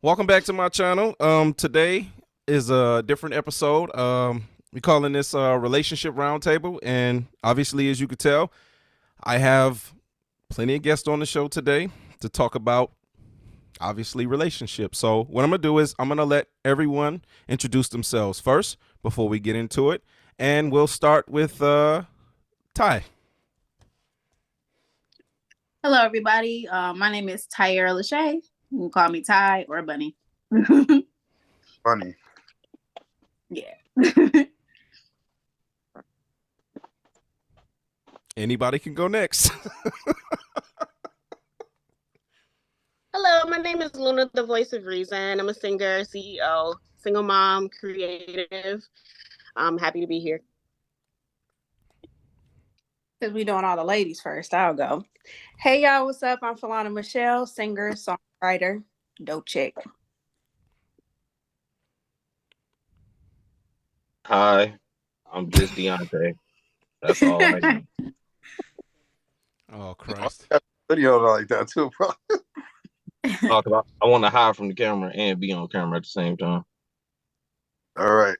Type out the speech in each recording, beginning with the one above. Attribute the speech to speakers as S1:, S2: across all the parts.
S1: Welcome back to my channel. Today is a different episode. We're calling this Relationship Roundtable, and obviously, as you could tell, I have plenty of guests on the show today to talk about, obviously, relationships. So what I'm gonna do is I'm gonna let everyone introduce themselves first before we get into it, and we'll start with Ty.
S2: Hello, everybody. My name is Tyera LaShay. You can call me Ty or Bunny.
S3: Bunny.
S2: Yeah.
S1: Anybody can go next.
S4: Hello, my name is Luna, the voice of reason. I'm a singer, CEO, single mom, creative. I'm happy to be here.
S2: Because we doing all the ladies first, I'll go. Hey, y'all, what's up? I'm Falana Michelle, singer, songwriter, dope chick.
S5: Hi, I'm just Deonte. That's all I know.
S1: Oh, Christ.
S3: Video like that too, bro.
S5: Talk about, I want to hide from the camera and be on camera at the same time.
S3: All right.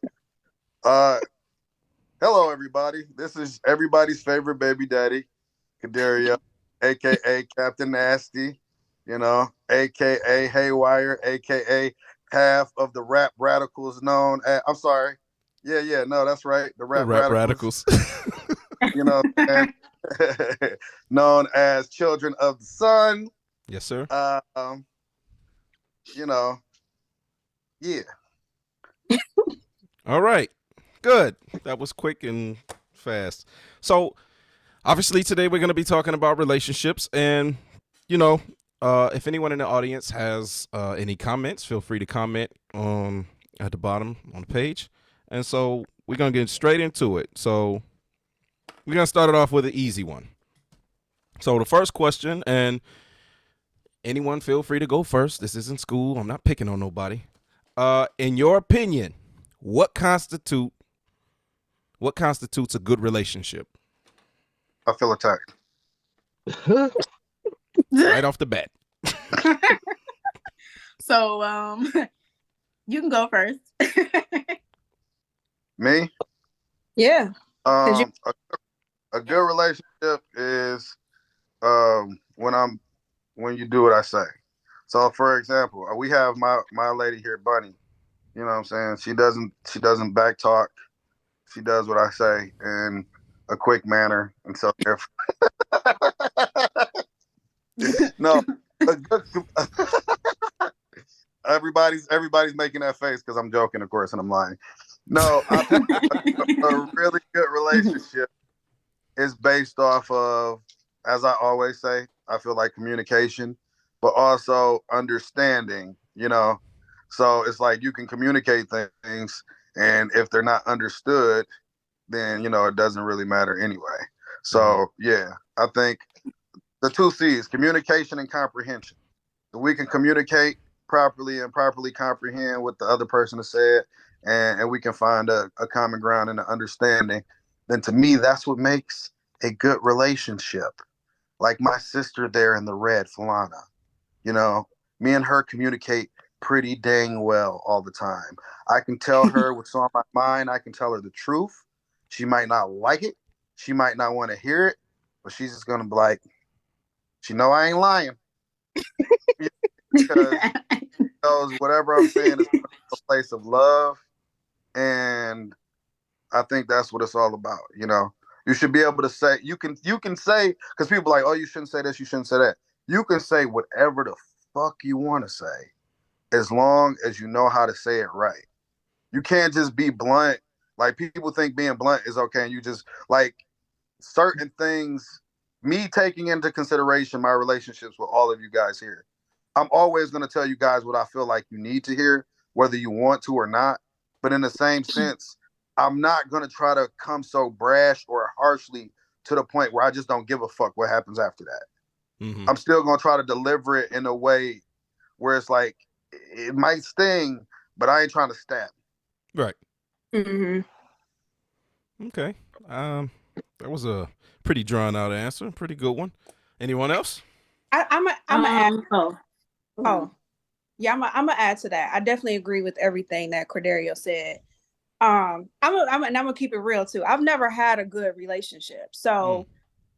S3: Hello, everybody. This is everybody's favorite baby daddy, Corderio, aka Captain Nasty, aka Haywire, aka half of the rap radicals known as, I'm sorry. Yeah, no, that's right. The rap
S1: radicals.
S3: And known as Children of the Sun.
S1: Yes, sir.
S3: Yeah.
S1: All right. Good. That was quick and fast. So, obviously, today we're going to be talking about relationships. And, if anyone in the audience has any comments, feel free to comment at the bottom on the page. And so, we're going to get straight into it. So, we're going to start it off with an easy one. So, the first question, and anyone feel free to go first. This isn't school. I'm not picking on nobody. In your opinion, what constitutes a good relationship?
S3: I feel attacked.
S1: Right off the bat.
S2: So, you can go first.
S3: Me?
S2: Yeah.
S3: A good relationship is when you do what I say. So, for example, we have my lady here, Bunny. You know what I'm saying? She doesn't back talk. She does what I say in a quick manner. And so if no, a good, everybody's making that face because I'm joking, of course, and I'm lying. No, I think a really good relationship is based off of, as I always say, I feel like communication, but also understanding, So it's like you can communicate things, and if they're not understood, then, it doesn't really matter anyway. So, yeah, I think the 2 C's, communication and comprehension. So we can communicate properly and properly comprehend what the other person has said, and we can find a common ground and an understanding. Then to me, that's what makes a good relationship. Like my sister there in the red, Falana, me and her communicate pretty dang well all the time. I can tell her what's on my mind. I can tell her the truth. She might not like it. She might not want to hear it, but she's just going to be like, she know I ain't lying. Because she knows whatever I'm saying is a place of love. And I think that's what it's all about. You should be able to say, you can say, because people are like, oh, you shouldn't say this, you shouldn't say that. You can say whatever the fuck you want to say, as long as you know how to say it right. You can't just be blunt. Like, people think being blunt is okay, and you just, like, certain things, me taking into consideration my relationships with all of you guys here, I'm always going to tell you guys what I feel like you need to hear, whether you want to or not. But in the same sense, I'm not going to try to come so brash or harshly to the point where I just don't give a fuck what happens after that.
S1: Mm-hmm.
S3: I'm still going to try to deliver it in a way where it's like, it might sting, but I ain't trying to stab.
S1: Right.
S2: Mm-hmm.
S1: Okay. That was a pretty drawn out answer. Pretty good one. Anyone else?
S2: I'm a
S4: Oh.
S2: Yeah, I'm gonna add to that. I definitely agree with everything that Corderio said. I'm gonna keep it real too. I've never had a good relationship, so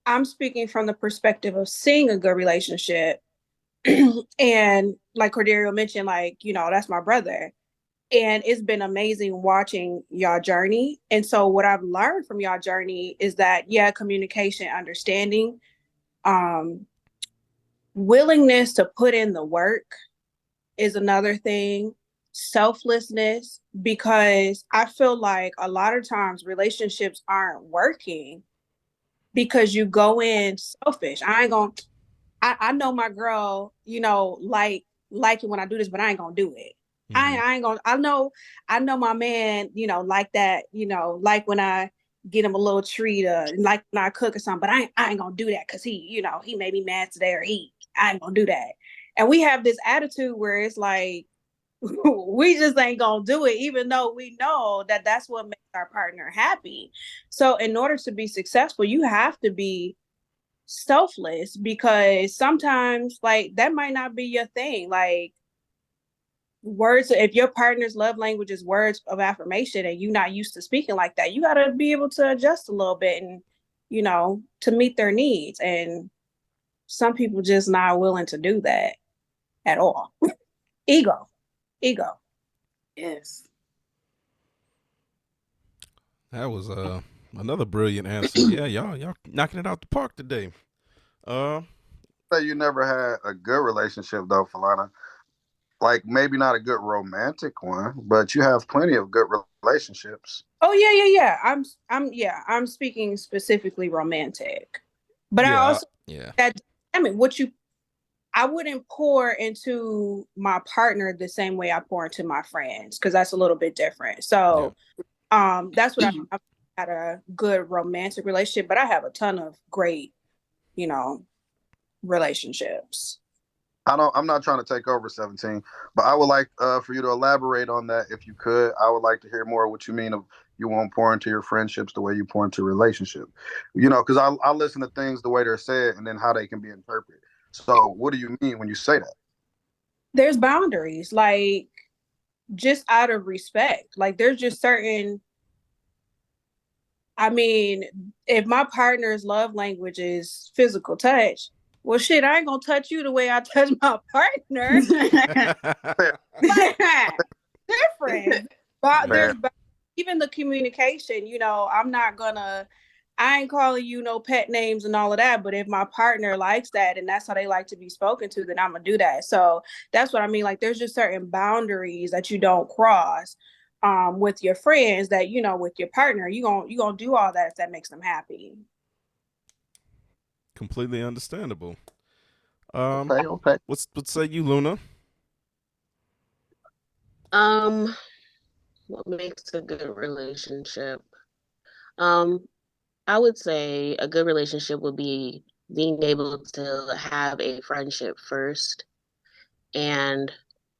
S2: I'm speaking from the perspective of seeing a good relationship. And like Corderio mentioned, like, you know, that's my brother. And it's been amazing watching y'all journey. And so what I've learned from y'all journey is that, yeah, communication, understanding, um, willingness to put in the work is another thing. Selflessness, because I feel like a lot of times relationships aren't working because you go in selfish. I know my girl, you know, like it when I do this, but I ain't gonna do it. I ain't gonna. I know my man, you know, like that, you know, like when I get him a little treat, like when I cook or something. But I ain't gonna do that because he, you know, he made me mad today, or I ain't gonna do that. And we have this attitude where it's like we just ain't gonna do it, even though we know that that's what makes our partner happy. So in order to be successful, you have to be selfless, because sometimes like that might not be your thing. Like words, if your partner's love language is words of affirmation and you're not used to speaking like that, you got to be able to adjust a little bit, and you know, to meet their needs. And some people just not willing to do that at all. ego.
S6: Yes.
S1: That was another brilliant answer. Yeah, y'all knocking it out the park today.
S3: Say you never had a good relationship though, Falana. Like maybe not a good romantic one, but you have plenty of good relationships.
S2: Oh yeah. I'm speaking specifically romantic. But I
S1: Yeah,
S2: also
S1: yeah.
S2: that I mean what you I wouldn't pour into my partner the same way I pour into my friends, because that's a little bit different.
S1: Yeah.
S2: So that's what I've had a good romantic relationship, but I have a ton of great, you know, relationships.
S3: I'm not trying to take over 17, but I would like for you to elaborate on that if you could. I would like to hear more what you mean of you won't pour into your friendships the way you pour into a relationship. You know, because I listen to things the way they're said and then how they can be interpreted. So what do you mean when you say that?
S2: There's boundaries, like just out of respect. Like there's just certain, I mean, if my partner's love language is physical touch, well, shit, I ain't gonna touch you the way I touch my partner. Like, different. But
S3: Fair.
S2: even the communication, you know, I ain't calling you no pet names and all of that. But if my partner likes that and that's how they like to be spoken to, then I'm gonna do that. So that's what I mean. Like there's just certain boundaries that you don't cross with your friends, that, you know, with your partner, you gonna do all that if that makes them happy.
S1: Completely understandable.
S3: Okay.
S1: What say you, Luna?
S4: What makes a good relationship? Um, I would say a good relationship would be being able to have a friendship first and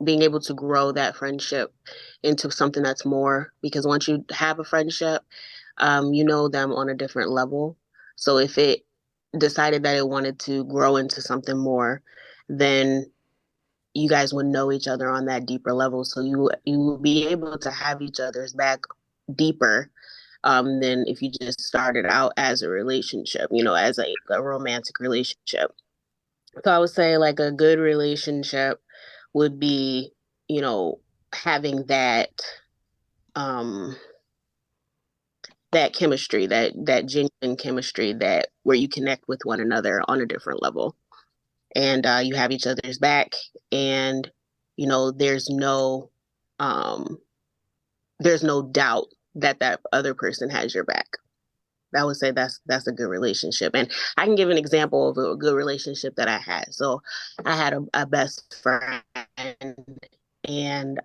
S4: being able to grow that friendship into something that's more, because once you have a friendship, you know them on a different level. So if it decided that it wanted to grow into something more, then you guys would know each other on that deeper level. So you will be able to have each other's back deeper than if you just started out as a relationship, you know, as a romantic relationship. So I would say like a good relationship would be, you know, having um that chemistry, that genuine chemistry, that where you connect with one another on a different level, and you have each other's back, and you know um there's no doubt that that other person has your back. I would say that's a good relationship. And I can give an example of a good relationship that I had. So I had a best friend, and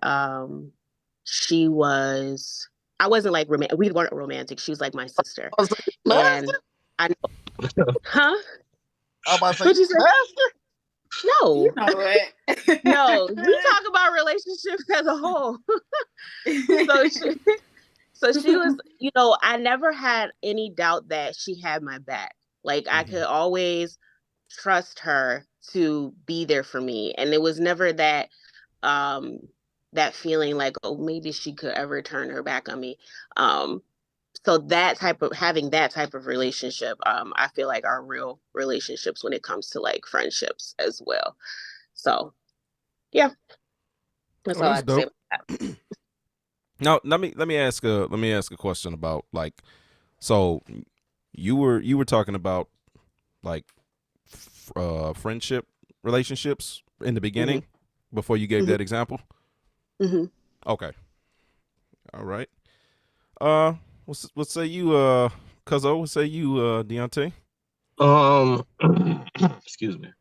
S4: she was, I wasn't like romantic. We weren't romantic. She was like my sister.
S3: I was like,
S4: And
S3: master?
S4: I huh?
S3: I'm about to say
S4: What'd you say?
S3: master?
S4: No.
S6: You know what?
S4: No. You talk about relationships as a whole. So she was, you know, I never had any doubt that she had my back. Like I could always trust her to be there for me. And it was never that that feeling like, oh, maybe she could ever turn her back on me. So having that type of relationship, I feel like are real relationships when it comes to like friendships as well. So yeah, that's all I
S1: that's
S4: have to say
S1: dope.
S4: about that.
S1: Now let me ask a question about, like, so you were talking about, like, friendship relationships in the beginning before you gave
S4: Mhm.
S1: that example.
S4: Mhm.
S1: Okay, all right. What say you, Cuzzo? What say you, Deonte?
S5: Excuse me.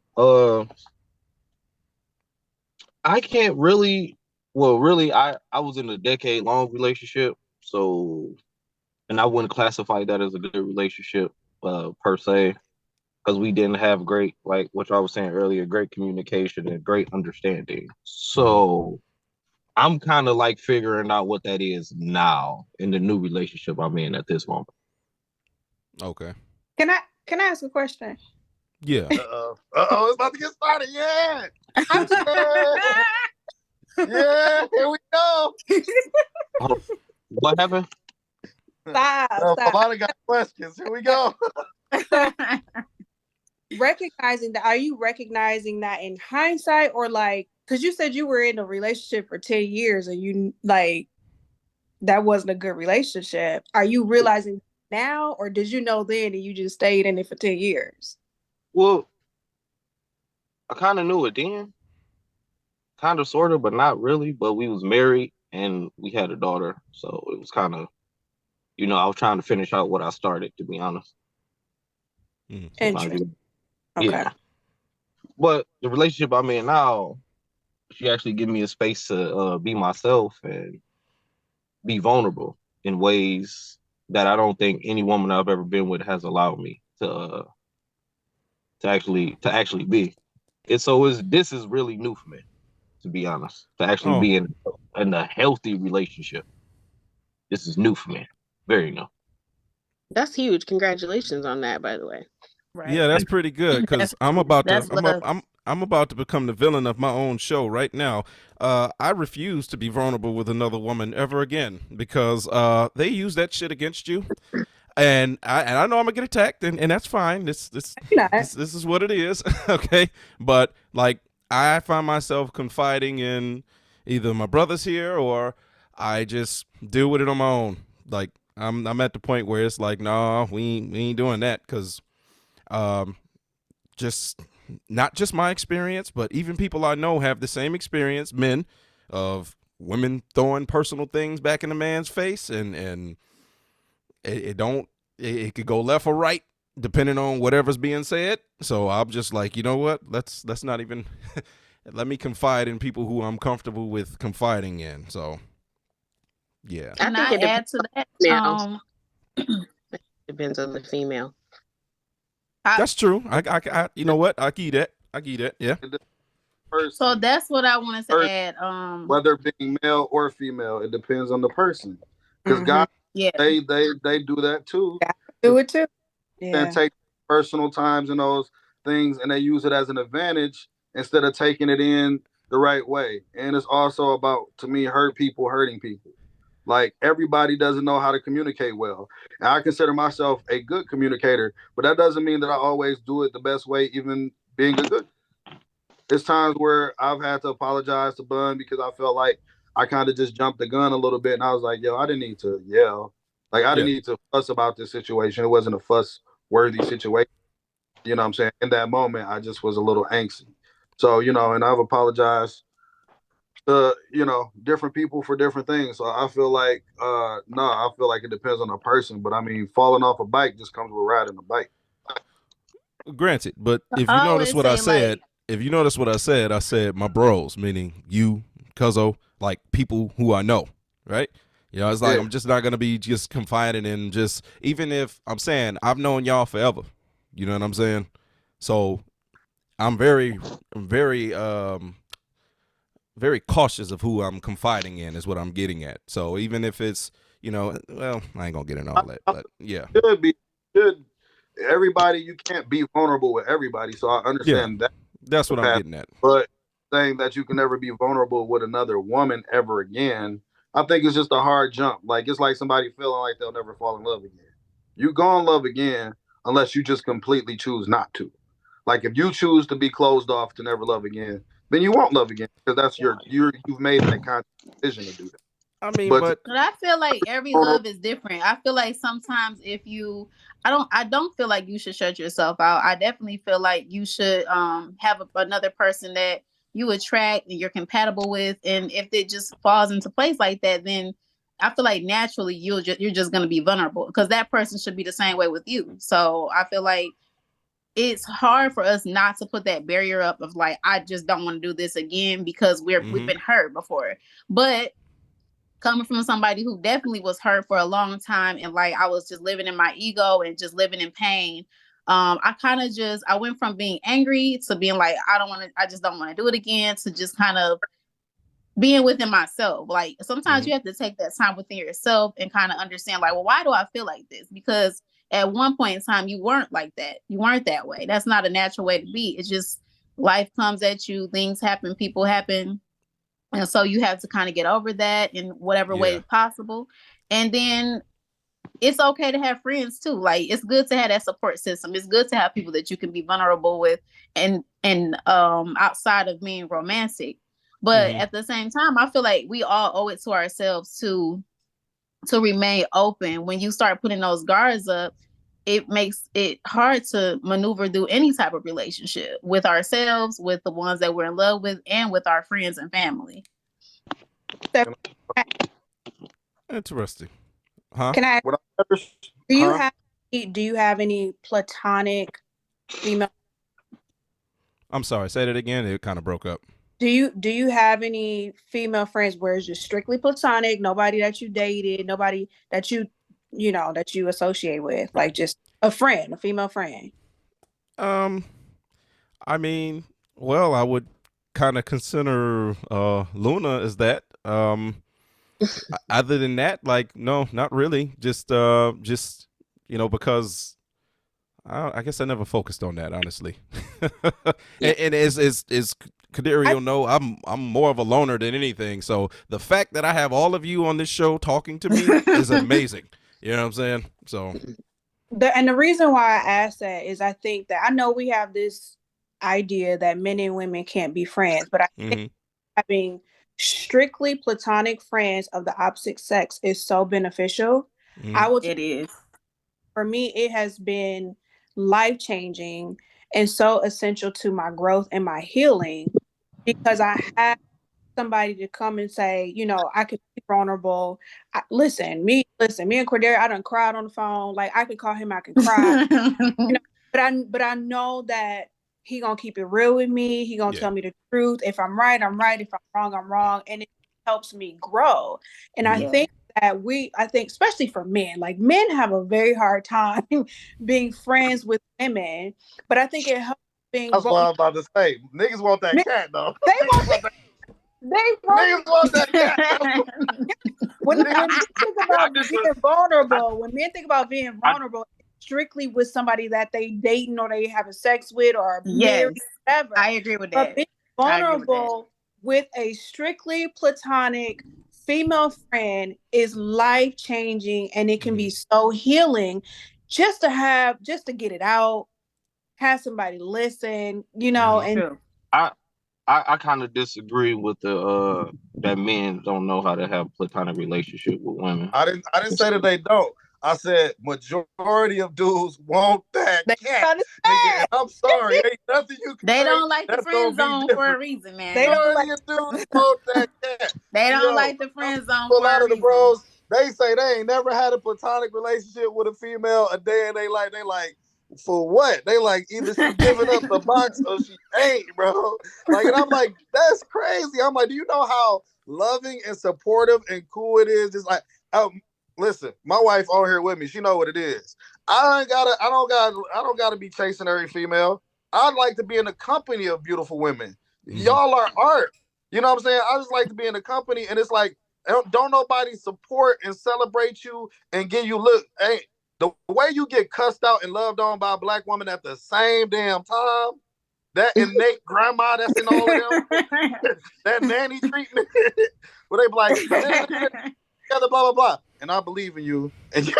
S5: I can't really. Well, really, I was in a decade-long relationship, so, and I wouldn't classify that as a good relationship, per se, because we didn't have great, like what I was saying earlier, great communication and great understanding. So I'm kind of like figuring out what that is now in the new relationship I'm in at this moment.
S1: Okay.
S2: Can I ask a question?
S1: Yeah.
S3: It's about to get started. Yeah.
S2: I'm
S3: Yeah. Here we go.
S5: What happened?
S2: stop.
S3: Falana got questions. Here we go.
S2: Recognizing that, are you recognizing that in hindsight, or like, because you said you were in a relationship for 10 years and you like that wasn't a good relationship? Are you realizing now, or did you know then and you just stayed in it for 10 years?
S5: Well, I kind of knew it then, kind of, sort of, but not really. But we was married and we had a daughter, so it was kind of, I was trying to finish out what I started, to be honest.
S2: Interesting. Okay.
S5: Yeah. But the relationship I'm in now, she actually give me a space to be myself and be vulnerable in ways that I don't think any woman I've ever been with has allowed me to actually be. This is really new for me, to be honest. To actually
S1: Oh,
S5: be in a healthy relationship. This is new for me. Very new.
S4: That's huge. Congratulations on that, by the way.
S6: Right.
S1: yeah, that's pretty good, because I'm about to
S6: That's love.
S1: I'm about to become the villain of my own show right now. I refuse to be vulnerable with another woman ever again, because they use that shit against you. And I know I'm gonna get attacked, and that's fine. This is what it is. Okay. But like, I find myself confiding in either my brothers here, or I just deal with it on my own. Like, I'm at the point where it's like, no, we ain't doing that, because um just not just my experience, but even people I know have the same experience, men, of women throwing personal things back in a man's face, and it don't it could go left or right depending on whatever's being said. So I'm just like, you know what? Let's not even let me confide in people who I'm comfortable with confiding in. So yeah.
S6: Can
S4: I
S6: I
S4: think it
S6: add to that?
S4: depends on the female.
S1: That's true. I you know what? I get that. Yeah.
S6: So that's what I wanted to add.
S3: Whether being male or female, it depends on the person. Because guys,
S6: Yeah.
S3: they do that too.
S2: Do it too.
S3: And take personal times and those things, and they use it as an advantage instead of taking it in the right way. And it's also about, to me, hurting people. Like, everybody doesn't know how to communicate well. And I consider myself a good communicator, but that doesn't mean that I always do it the best way, even being a good. There's times where I've had to apologize to Bun because I felt like I kind of just jumped the gun a little bit, and I was like, yo, I didn't need to yell. Like, I didn't need to fuss about this situation. It wasn't a fuss worthy situation. You know what I'm saying? In that moment, I just was a little angsty. So, and I've apologized to, different people for different things. So I feel like, no, I feel like it depends on the person. But I mean, falling off a bike just comes with riding a bike.
S1: Granted, but if
S6: I
S1: you notice
S6: always
S1: what I
S6: say,
S1: said,
S6: like,
S1: I said my bros, meaning you, Cuzzo, like people who I know, right? It's like, I'm just not gonna be just confiding in, just, even if I'm saying I've known y'all forever. You know what I'm saying? So I'm very cautious of who I'm confiding in, is what I'm getting at. So even if it's, well, I ain't gonna get into all that, but yeah.
S3: Should everybody, you can't be vulnerable with everybody. So I understand that.
S1: That's what I'm getting at.
S3: But saying that you can never be vulnerable with another woman ever again, I think it's just a hard jump. Like it's like somebody feeling like they'll never fall in love again. You gonna love again unless you just completely choose not to. Like if you choose to be closed off to never love again, then you won't love again because that's you've made that conscious decision to do that.
S1: I mean,
S3: But
S6: But I feel like every love is different. I feel like sometimes if you, I don't feel like you should shut yourself out. I definitely feel like you should have another person that you attract and you're compatible with, and if it just falls into place like that, then I feel like naturally you're just going to be vulnerable because that person should be the same way with you. So I feel like it's hard for us not to put that barrier up of like, I just don't want to do this again because we've been hurt before. But coming from somebody who definitely was hurt for a long time and like I was just living in my ego and just living in pain. I kind of I went from being angry to being like, I just don't want to do it again, to just kind of being within myself. Like sometimes you have to take that time within yourself and kind of understand like, well, why do I feel like this? Because at one point in time, you weren't like that. You weren't that way. That's not a natural way to be. It's just life comes at you, things happen, people happen. And so you have to kind of get over that in whatever way possible. And then it's okay to have friends too. Like it's good to have that support system. It's good to have people that you can be vulnerable with and outside of being romantic. But at the same time, I feel like we all owe it to ourselves to remain open. When you start putting those guards up, it makes it hard to maneuver through any type of relationship with ourselves, with the ones that we're in love with, and with our friends and family.
S1: Interesting. Huh?
S2: Can I? Do you have any platonic female?
S1: I'm sorry. Say that again. It kind of broke up.
S2: Do you have any female friends where it's just strictly platonic? Nobody that you dated, nobody that you that you associate with, like just a friend, a female friend.
S1: I mean, well, I would kind of consider Luna as that. Other than that, like, no, not really. Just because I guess I never focused on that, honestly. And as Corderio know, I'm more of a loner than anything. So the fact that I have all of you on this show talking to me is amazing. You know what I'm saying? So
S2: the reason why I asked that is I think that I know we have this idea that men and women can't be friends, but I think having strictly platonic friends of the opposite sex is so beneficial.
S6: It is.
S2: For me, it has been life-changing and so essential to my growth and my healing because I have somebody to come and say, I could be vulnerable. Me and Corderio, I done cried on the phone. Like I could call him, I can cry. But I know that he gonna keep it real with me. He gonna tell me the truth. If I'm right, I'm right. If I'm wrong, I'm wrong. And it helps me grow. And I think that especially for men, like men have a very hard time being friends with women. But I think it helps being.
S3: That's what I was about to say. Niggas want that cat though.
S2: They want
S3: niggas want that cat.
S2: When men think about being vulnerable, strictly with somebody that they dating or they having sex with or married, whatever.
S6: I agree with that.
S2: But being vulnerable with a strictly platonic female friend is life changing, and it can be so healing. Just to get it out, have somebody listen, and
S5: I kind of disagree with the that men don't know how to have platonic relationship with women.
S3: I didn't say that they don't. I said majority of dudes want that cat. Nigga, I'm sorry, ain't nothing you can
S6: They
S3: say.
S6: don't like the friend zone for a reason, man.
S2: They don't
S3: Majority of dudes want that cat.
S6: They don't like the friend zone
S3: A
S6: for
S3: lot
S6: a
S3: of the
S6: reason.
S3: bros, they say they ain't never had a platonic relationship with a female a day, and they like for what? They like either she giving up the box or she ain't, bro. Like, and I'm like, that's crazy. I'm like, do you know how loving and supportive and cool it is? Just like, listen, my wife on here with me. She know what it is. I don't gotta be chasing every female. I'd like to be in the company of beautiful women. Y'all are art. You know what I'm saying? I just like to be in the company, and it's like, don't nobody support and celebrate you and give you look. Hey, the way you get cussed out and loved on by a black woman at the same damn time, that innate grandma that's in all of them, that nanny treatment, where they be like, together, blah, blah, blah. And I believe in you. And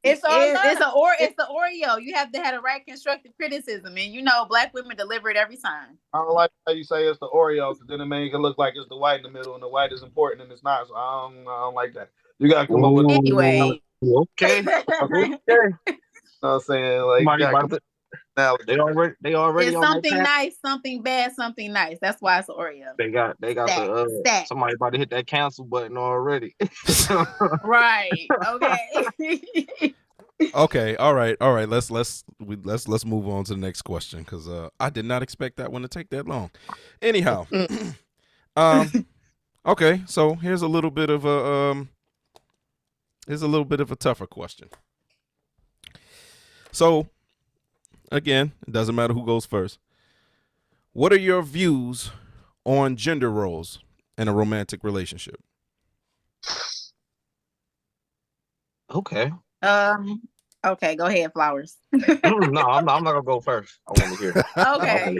S2: it's all
S6: it's the Oreo. You have to have the right constructive criticism, and you know black women deliver it every time.
S3: I don't like how you say it's the Oreo, because then it make it look like it's the white in the middle, and the white is important, and it's not. So I don't like that. You gotta come up with
S6: Anyway.
S5: Okay.
S3: You know what I'm saying? Like,
S5: they already
S6: it's
S5: on
S6: something nice, something bad, something nice. That's why it's Oreo.
S5: They got
S6: Stat.
S5: somebody about to hit that cancel button already.
S6: Right. Okay.
S1: Okay. All right. Let's move on to the next question, because I did not expect that one to take that long. Anyhow, okay. So here's a little bit of a tougher question. So, again, it doesn't matter who goes first. What are your views on gender roles in a romantic relationship?
S5: Okay.
S6: Okay, go ahead, Flowers.
S5: No, I'm not gonna go first. I want to hear.
S6: Okay.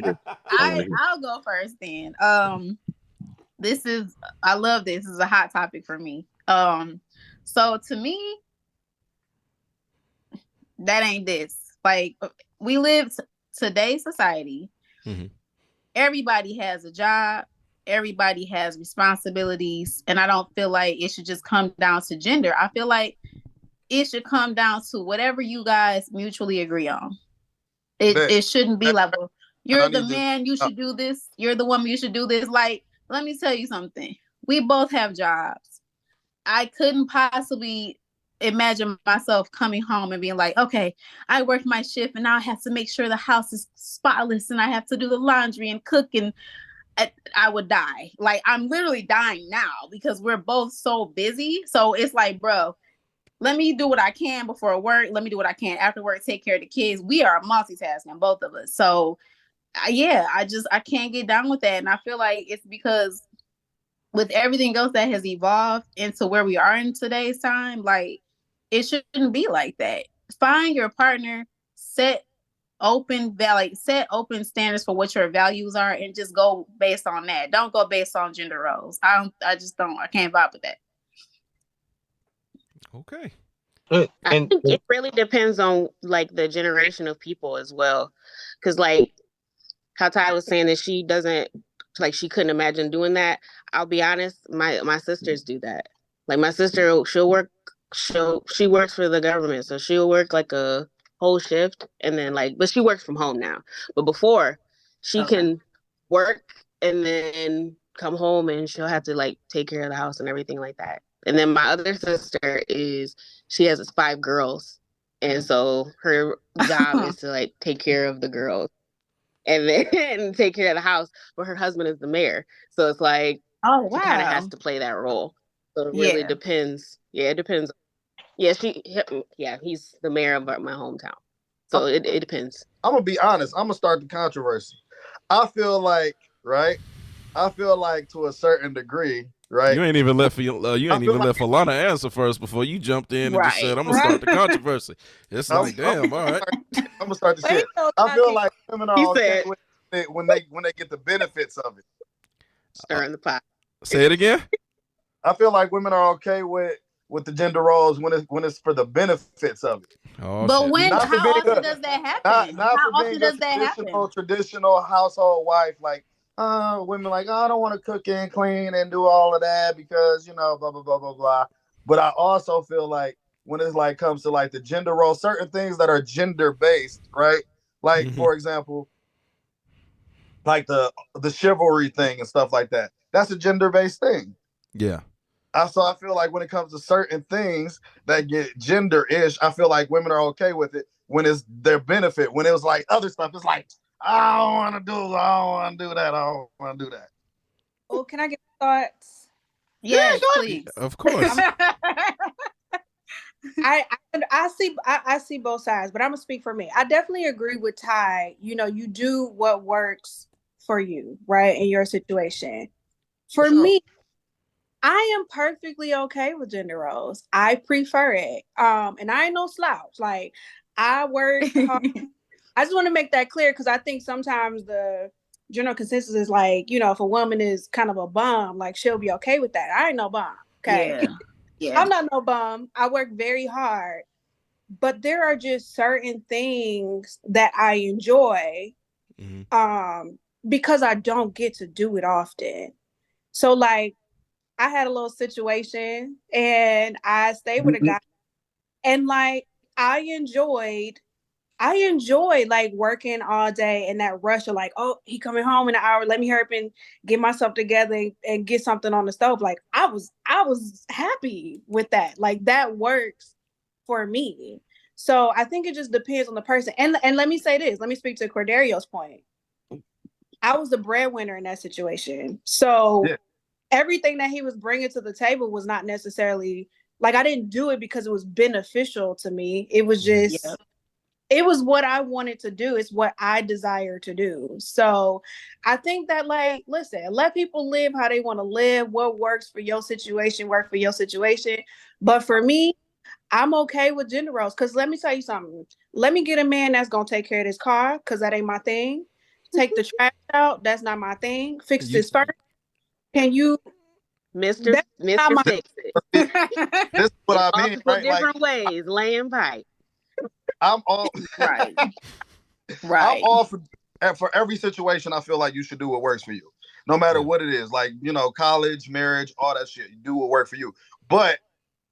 S6: I'll go first then. I love this. This is a hot topic for me. So to me, that ain't this. Like, we live today's society.
S1: Mm-hmm.
S6: Everybody has a job. Everybody has responsibilities. And I don't feel like it should just come down to gender. I feel like it should come down to whatever you guys mutually agree on. It shouldn't be like, well, you're the man, you should do this. You're the woman, you should do this. Like, let me tell you something. We both have jobs. I couldn't possibly imagine myself coming home and being like, okay, I worked my shift and now I have to make sure the house is spotless and I have to do the laundry and cook, and I would die. Like, I'm literally dying now because we're both so busy. So it's like, bro, let me do what I can before work. Let me do what I can after work, take care of the kids. We are multitasking, both of us. So yeah, I can't get down with that. And I feel like it's because with everything else that has evolved into where we are in today's time, like, it shouldn't be like that. Find your partner, set open standards for what your values are, and just go based on that. Don't go based on gender roles. I can't vibe with that.
S1: Okay.
S4: I think it really depends on like the generation of people as well. Cause like how Ty was saying that she doesn't, like, she couldn't imagine doing that. I'll be honest, my sisters do that. Like, my sister, she works for the government, so she'll work like a whole shift, and then like, but she works from home now. But before, she can work and then come home, and she'll have to like take care of the house and everything like that. And then my other sister she has 5 girls, and so her job is to like take care of the girls and then take care of the house. But her husband is the mayor, so it's like,
S6: oh wow,
S4: she kind of has to play that role. So it really depends. Yeah, it depends. Yeah, he's the mayor of my hometown, so it depends.
S3: I'm gonna be honest. I'm gonna start the controversy. I feel like to a certain degree, right?
S1: You ain't even let Falana answer first before you jumped in and just said, "I'm gonna start the controversy." It's like, damn, all right.
S3: I'm gonna start the shit. I feel like women are okay with it when they get the benefits of it.
S4: Stirring the pot.
S1: Say it again.
S3: I feel like women are okay with the gender roles when it's for the benefits of it.
S6: Oh, but shit. How often does that happen?
S3: Not how often does that happen? Traditional household wife, like, women like, I don't want to cook and clean and do all of that because, blah, blah, blah, blah, blah. But I also feel like when it's like comes to like the gender role, certain things that are gender based, right? Like, for example, like the chivalry thing and stuff like that. That's a gender based thing.
S1: Yeah.
S3: So I feel like when it comes to certain things that get gender-ish, I feel like women are okay with it when it's their benefit. When it was like other stuff, it's like, I don't want to do that.
S2: Oh, can I get thoughts?
S6: Yes, please.
S1: Of course.
S2: I see both sides, but I'm gonna speak for me. I definitely agree with Ty. You do what works for you, right, in your situation. For me, I am perfectly okay with gender roles. I prefer it. And I ain't no slouch. Like, I work hard. I just want to make that clear because I think sometimes the general consensus is like, you know, if a woman is kind of a bum, like she'll be okay with that. I ain't no bum. Okay.
S6: Yeah.
S2: I'm not no bum. I work very hard. But there are just certain things that I enjoy because I don't get to do it often. So like I had a little situation and I stayed with a guy and like I enjoyed like working all day and that rush of like, oh, he coming home in an hour. Let me hurry up and get myself together and get something on the stove. Like I was happy with that. Like that works for me. So I think it just depends on the person. And let me say this. Let me speak to Corderio's point. I was the breadwinner in that situation. So everything that he was bringing to the table was not necessarily like I didn't do it because it was beneficial to me. It was just it was what I wanted to do. It's what I desire to do. So I think that like, listen, let people live how they want to live. What works for your situation, work for your situation. But for me, I'm okay with gender roles. Cause let me tell you something. Let me get a man that's gonna take care of this car, cause that ain't my thing. Take the trash out, that's not my thing. Fix this first. Can you
S4: Mr. Fix It.
S3: This is what I mean,
S4: Multiple
S3: right?
S4: different ways, laying pipe.
S3: I'm all
S6: right.
S3: I'm all for every situation. I feel like you should do what works for you, no matter what it is. Like, you know, college, marriage, all that shit. You do what works for you. But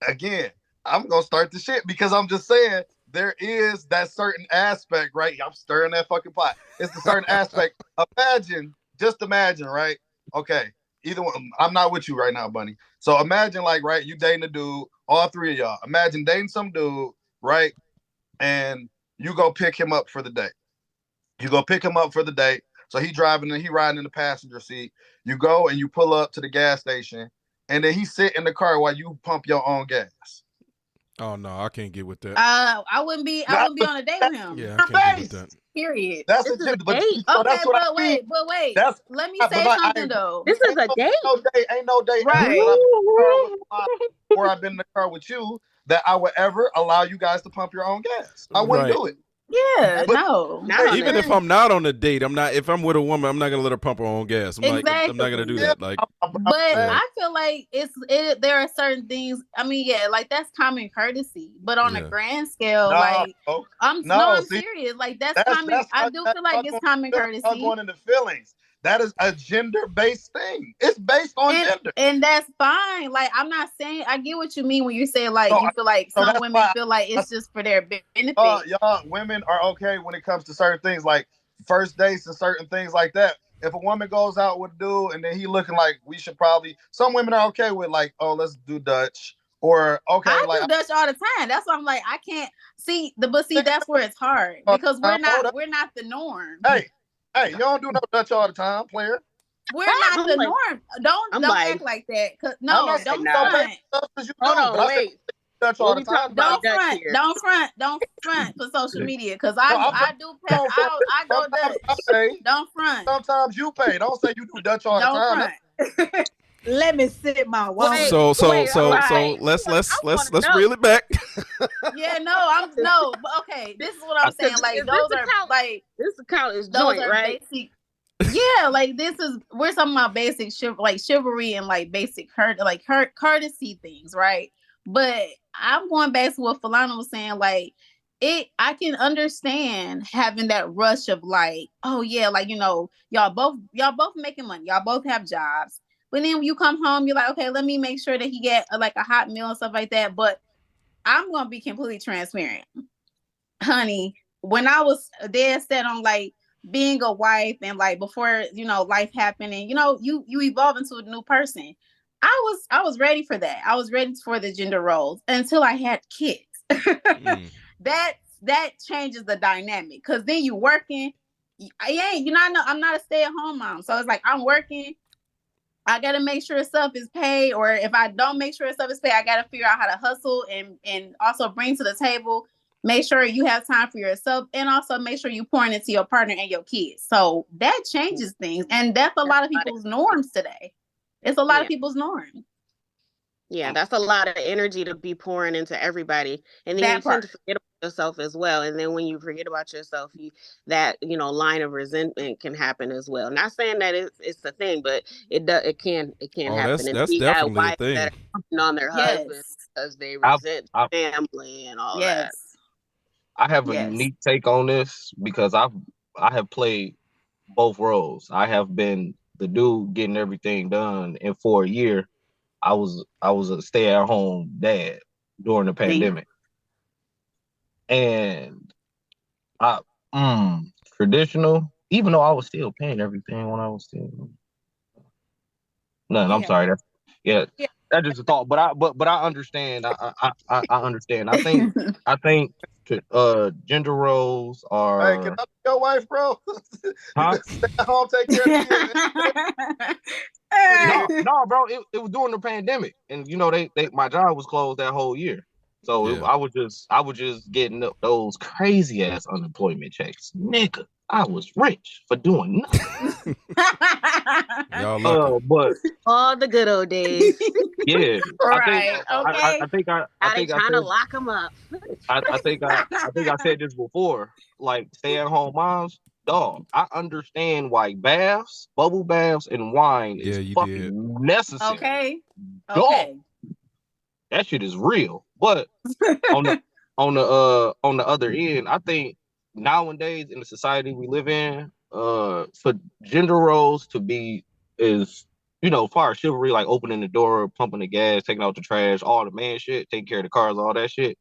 S3: again, I'm gonna start the shit because I'm just saying there is that certain aspect, right? I'm stirring that fucking pot. It's a certain aspect. Just imagine, right? Okay, either one. I'm not with you right now, Bunny. So imagine, like, right, you dating a dude, all three of y'all. Imagine dating some dude, right? And you go pick him up for the day. So he driving and he riding in the passenger seat. You go and you pull up to the gas station, and then he sit in the car while you pump your own gas.
S1: Oh no, I can't get with that.
S6: I wouldn't be on a date with him.
S1: Yeah, I can't get with that.
S6: Period.
S3: That's a date.
S6: Okay, but wait. Let me say something though.
S4: This is a date.
S3: Ain't no date.
S6: Right.
S3: Or I've been in the car with you that I would ever allow you guys to pump your own gas. I wouldn't do it.
S6: Yeah,
S1: Even if I'm not on a date, I'm not. If I'm with a woman, I'm not gonna let her pump her own gas. I'm not gonna do that. Like,
S6: but I feel like there are certain things. I mean, like that's common courtesy, but on a grand scale, I'm serious. Like that's common. I do feel like it's common courtesy.
S3: I'm going into feelings. That is a gender-based thing. It's based on gender,
S6: and that's fine. Like I'm not saying I get what you mean when you say like you feel like some women feel like it's just for their benefit.
S3: Y'all women are okay when it comes to certain things like first dates and certain things like that. If a woman goes out with a dude and then he looking like we should probably, some women are okay with like, oh, let's do Dutch or okay.
S6: I do Dutch all the time. That's why I'm like I can't see that's where it's hard because we're not the norm.
S3: Hey, you don't do no Dutch all the time, player.
S6: We're not the norm. Don't act like that. Don't front.
S4: Hold on, wait.
S3: Dutch all the time.
S6: Don't front for social media because I do pay. I go Dutch. Don't front.
S3: Sometimes you pay. Don't say you do Dutch all the time.
S2: Don't front. Let me sit my wallet.
S1: So let's reel it back.
S6: Okay. This is what I'm saying. Like those are like
S4: this is college joint, right?
S6: Basic, like we're talking about basic chivalry and like basic courtesy things, right? But I'm going back to what Falana was saying, like I can understand having that rush of like, oh yeah, like you know, y'all both making money, y'all both have jobs. But then when you come home, you're like, okay, let me make sure that he get like a hot meal and stuff like that. But I'm gonna be completely transparent, honey. When I was dead set on like being a wife and like before you know life happened and you know you evolve into a new person, I was ready for that. I was ready for the gender roles until I had kids. That changes the dynamic because then you working. I'm not a stay-at-home mom, so it's like I'm working. I gotta make sure stuff is paid, or if I don't make sure stuff is paid, I gotta figure out how to hustle and also bring to the table. Make sure you have time for yourself, and also make sure you pouring into your partner and your kids. So that changes things, and that's a lot of people's norms today. It's a lot of people's norms.
S4: Yeah, that's a lot of energy to be pouring into everybody, and then you tend to forget about yourself as well. And then when you forget about yourself, that line of resentment can happen as well. Not saying that it's a thing, but it can
S1: Oh,
S4: happen. And
S1: that's
S4: we have
S1: definitely a
S4: wives
S1: thing.
S4: that are jumping on their husbands
S6: Yes.
S4: because they
S5: I
S4: resent
S5: I,
S4: family and all that.
S6: Yes.
S5: I have a
S6: Yes.
S5: unique take on this because I have played both roles. I have been the dude getting everything done, and for a year, I was a stay-at-home dad during the
S6: See?
S5: pandemic, and I traditional. Even though I was still paying everything when I was still none. I'm
S2: Yeah.
S5: sorry. Yeah,
S2: Yeah.
S5: that's just a thought. But I understand. I understand. I think gender roles
S3: Hey, can
S5: are
S3: I be your wife, bro? You
S5: huh?
S3: can stay at home, take care of the kids.
S5: No, bro. It was during the pandemic, and they my job was closed that whole year. So
S1: Yeah.
S5: I was just getting those crazy ass unemployment checks, nigga. I was rich for doing nothing.
S1: Y'all lucky.
S5: But
S4: All the good old days.
S5: yeah,
S6: Right. Okay.
S5: I
S4: How they
S5: think I
S4: trying to
S5: said
S4: lock them up.
S5: I think I said this before. Like stay at home moms, dog. I understand why baths, bubble baths, and wine
S1: Yeah,
S5: is
S1: you did.
S5: fucking necessary.
S6: Okay.
S5: Dog,
S6: Okay.
S5: that shit is real. But on the on the other end, I think nowadays in the society we live in, for gender roles to be is far as chivalry, like opening the door, pumping the gas, taking out the trash, all the man shit, taking care of the cars, all that shit.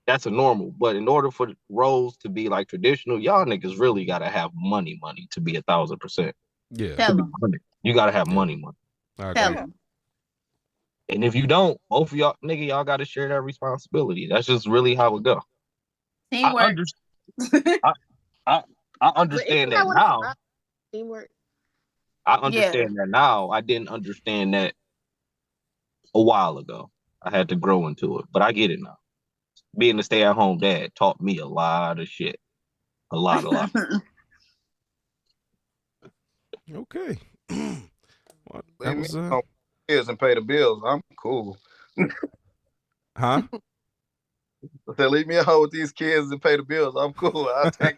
S5: That's a normal. But in order for roles to be like traditional, y'all niggas really gotta have money to be 1,000%.
S1: Yeah.
S6: Tell them.
S5: You gotta have
S1: Yeah.
S5: money.
S1: I
S6: Tell
S1: agree.
S6: them.
S5: And if you don't, both of y'all, nigga, y'all gotta share that responsibility. That's just really how it go. I
S6: Teamwork.
S5: understand. I
S4: But
S5: understand
S4: isn't
S5: that
S4: that what it's
S5: now.
S4: about? Teamwork.
S5: I
S6: Yeah.
S5: understand that now. I didn't understand that a while ago. I had to grow into it, but I get it now. Being a stay-at-home dad taught me a lot of shit. A lot.
S1: Okay. Well, that
S3: Leave me
S1: was
S3: alone with the kids and pay the bills. I'm cool.
S1: huh?
S3: I said, leave me alone with these kids and pay the bills. I'm cool. I'll take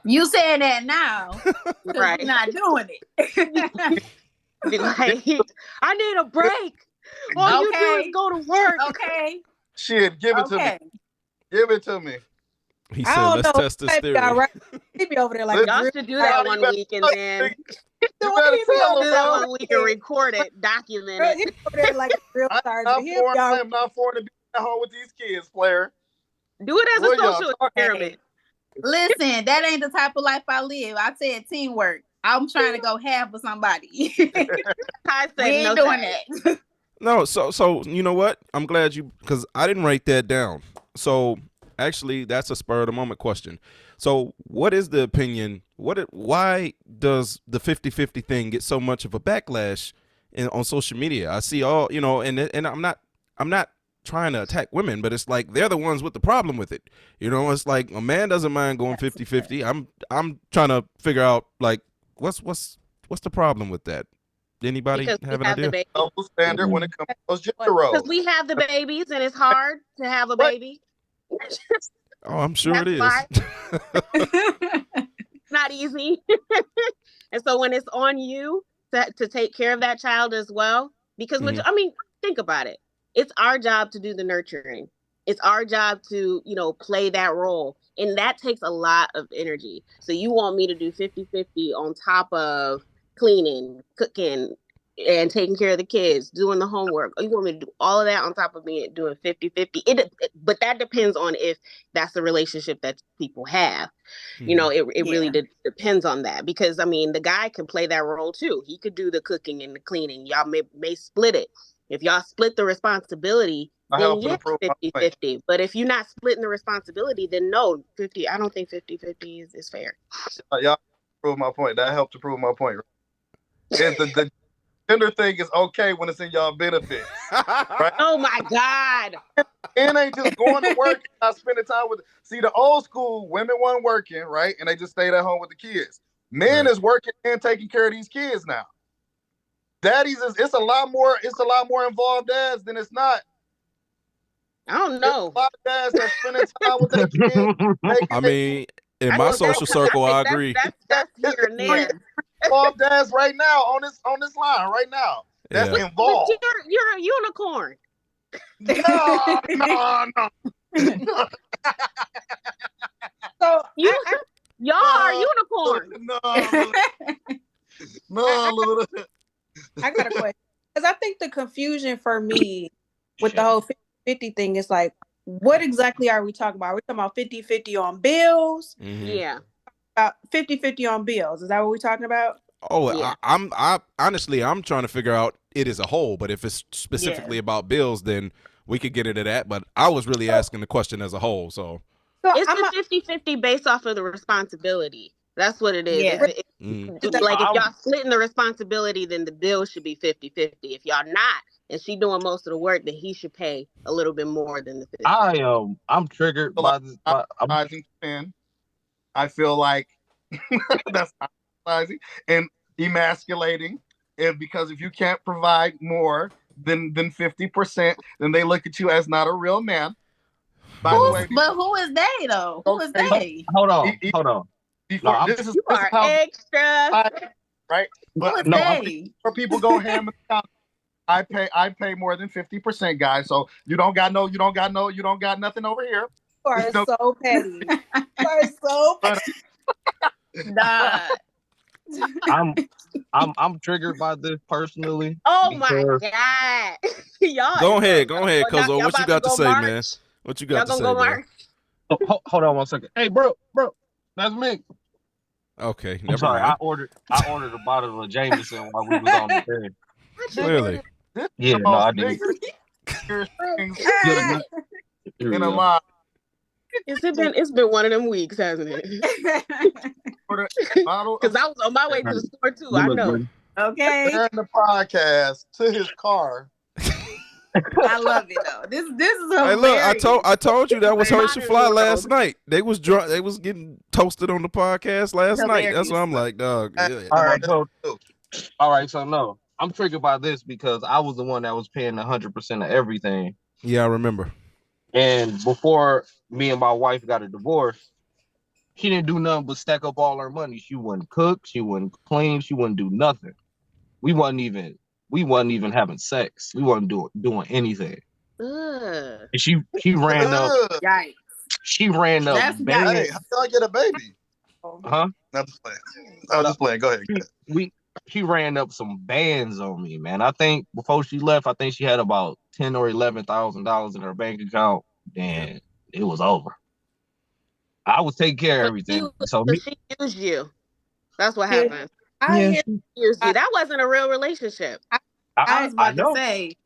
S6: You saying that now because
S4: Right.
S6: you're not doing it.
S4: Be like, I need a break. All you do is
S6: Okay.
S4: go to work.
S6: Okay.
S3: shit. Give it to me.
S6: Okay.
S3: Give it to me.
S1: He
S2: I
S1: said,
S2: don't
S1: "Let's
S2: know.
S1: test this
S2: Maybe
S1: theory."
S2: y'all right. He be over there like a
S4: Y'all
S2: drill
S4: should do
S2: sergeant.
S4: that
S3: You
S4: one
S3: better,
S4: week and then
S3: you better
S2: He be
S3: tell
S2: over
S3: them,
S4: do
S2: there
S4: that
S3: bro.
S4: one week and record it, document
S2: Girl,
S4: it.
S2: he over there like a drill sergeant.
S3: I am not foreign to be at home with these kids, player.
S4: Do it as
S3: What
S4: a
S3: y'all
S4: social
S3: talking?
S4: experiment.
S6: Listen, that ain't the type of life I live. I said teamwork. I'm trying to go half with somebody.
S4: I
S6: We
S4: said
S6: ain't
S4: no
S6: doing
S4: thanks.
S6: that.
S1: No, so you know what? I'm glad because I didn't write that down. So actually, that's a spur of the moment question. So what is the opinion? Why does the 50-50 thing get so much of a backlash on social media? I see all and I'm not trying to attack women, but it's like they're the ones with the problem with it. It's like a man doesn't mind going 50-50. I'm trying to figure out like what's the problem with that? Anybody
S4: Because we
S1: have an
S4: have the
S1: idea?
S4: baby.
S3: Double standard when it comes to those gender
S4: Because
S3: roles.
S4: we have the babies and it's hard to have a
S3: Right.
S4: baby.
S1: Oh, I'm sure
S4: That's
S1: it is.
S4: why. It's not easy. And so when it's on you to take care of that child as well, because think about it. It's our job to do the nurturing. It's our job to, play that role. And that takes a lot of energy. So you want me to do 50-50 on top of cleaning, cooking, and taking care of the kids, doing the homework. You want me to do all of that on top of me doing 50-50. But that depends on if that's the relationship that people have. It really depends on that, because the guy can play that role too. He could do the cooking and the cleaning. Y'all may split it. If y'all split the responsibility,
S3: I
S4: then
S3: help to prove my point.
S4: 50-50. But if you're not splitting the responsibility, then no, 50. I don't think 50-50 is fair.
S3: Y'all prove my point. That helped to prove my point. The gender thing is okay when it's in y'all benefits, right?
S4: Oh my God.
S3: And ain't just going to work and not spending time with. See, the old school women weren't working, right? And they just stayed at home with the kids. Men is working and taking care of these kids now. Daddies it's a lot more involved dads than it's not.
S4: I don't
S3: There's
S4: know.
S3: a lot of dads that spending time with their kids.
S1: I mean, in
S4: I
S1: my
S4: know
S1: social circle, I agree.
S4: That's here and
S3: Three
S4: there.
S3: involved dads right now on this line right now. That's
S1: Yeah.
S4: But
S3: involved.
S4: you're a unicorn.
S3: No.
S2: So
S4: Y'all are unicorns.
S3: No.
S2: I got a question. Because I think the confusion for me with the whole 50-50 thing is like, what exactly are we talking about? Are we talking about 50-50 on bills?
S1: Mm-hmm.
S4: Yeah.
S2: About 50-50 on bills. Is that what we're talking about?
S1: Oh,
S4: Yeah.
S1: I honestly, I'm trying to figure out it as a whole. But if it's specifically about bills, then we could get into that. But I was really asking the question as a whole. So
S4: It's the 50-50 based off of the responsibility. That's what it is.
S6: Yeah.
S4: Like if y'all splitting the responsibility, then the bill should be 50-50. If y'all not, and she doing most of the work, then he should pay a little bit more than the 50.
S5: I'm triggered by this.
S3: I feel like that's not and emasculating. Because if you can't provide more than 50%, then they look at you as not a real man.
S6: By the way, but who is they though? Who is they?
S5: Hold on.
S3: Before, this is how
S4: extra,
S3: right?
S6: But they?
S3: Before people go ham in the I pay more than 50%, guys. So you don't got nothing over here.
S2: You are so petty. You are so petty.
S6: Nah.
S5: I'm triggered by this personally.
S4: Oh my god! Y'all
S1: go ahead, cuz what you got to say,
S4: March?
S1: Man? What you got to say,
S4: go
S1: man?
S5: Hold on 1 second. Hey, bro, that's me.
S1: Okay,
S5: I'm sorry. Mind. I ordered a bottle of Jameson while we was on the thing.
S1: Really?
S5: Yeah, no, I did.
S3: In a lot.
S4: It's been one of them weeks, hasn't it? Because I was on my way to the store too. I know.
S6: Okay.
S3: During the podcast to his car.
S6: I love it though. This is hilarious.
S1: Hey, look, I told you that was Hershey Fly last night. They was drunk. They was getting toasted on the podcast last night. That's why I'm like, dog. Yeah.
S5: All right, so no, I'm triggered by this because I was the one that was paying 100% of everything.
S1: Yeah, I remember.
S5: And before me and my wife got a divorce, she didn't do nothing but stack up all her money. She wouldn't cook. She wouldn't clean. She wouldn't do nothing. We wasn't even having sex. We wasn't doing anything. And she ran up.
S6: Yikes.
S5: She ran up.
S3: Hey, how do I get a baby?
S5: Huh?
S3: Not just playing. I was just playing. Go ahead.
S5: She ran up some bands on me, man. I think before she left, I think she had about $10,000 or $11,000 in her bank account, and it was over. I was taking care of everything. So
S4: she used you. That's what happened.
S2: Used
S4: you. That wasn't a real relationship.
S6: I was about to say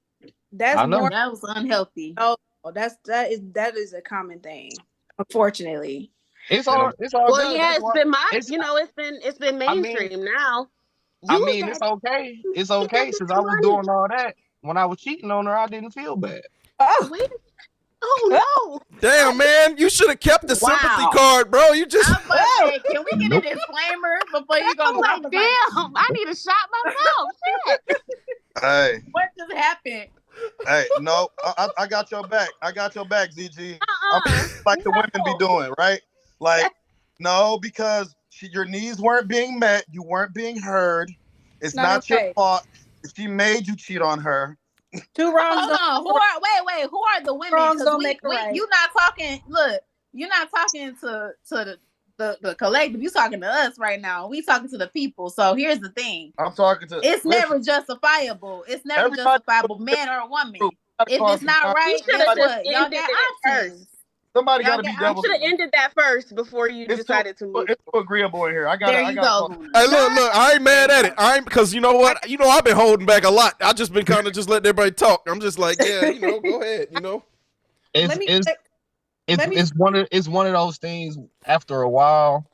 S2: that
S6: was unhealthy.
S2: Oh, that is a common thing, unfortunately.
S5: It's all
S4: well, good. Yeah, it's been mainstream now.
S5: It's okay. It's okay since I was doing all that. When I was cheating on her, I didn't feel bad.
S4: Oh, wait. Oh no!
S1: Damn, man, you should have kept the sympathy card, bro. You just.
S6: Can we get a disclaimer before you go?
S4: Like, damn, I need a shot myself. Shit.
S3: Hey,
S6: what just happened?
S3: Hey, no, I got your back. I got your back, ZG. Like the women be doing, right? Like, no, because your needs weren't being met. You weren't being heard. It's not your fault. She made you cheat on her.
S2: Two wrongs.
S6: Hold on. Who are the women?
S2: Wrongs don't make it right.
S6: You're not talking. Look, you're not talking to the collective. You're talking to us right now. We talking to the people. So here's the thing.
S3: I'm talking to.
S6: It's never justifiable. It's never justifiable, man or woman. If it's not right, guess what? Y'all got options.
S3: Somebody got to be
S4: devil. You should have ended that first before you decided to move.
S3: It's too agreeable in here.
S6: There you go.
S1: Hey, look, I ain't mad at it. Because you know what? I've been holding back a lot. I just been kind of just letting everybody talk. I'm just like, yeah, go ahead,
S5: It's one of those things after a while.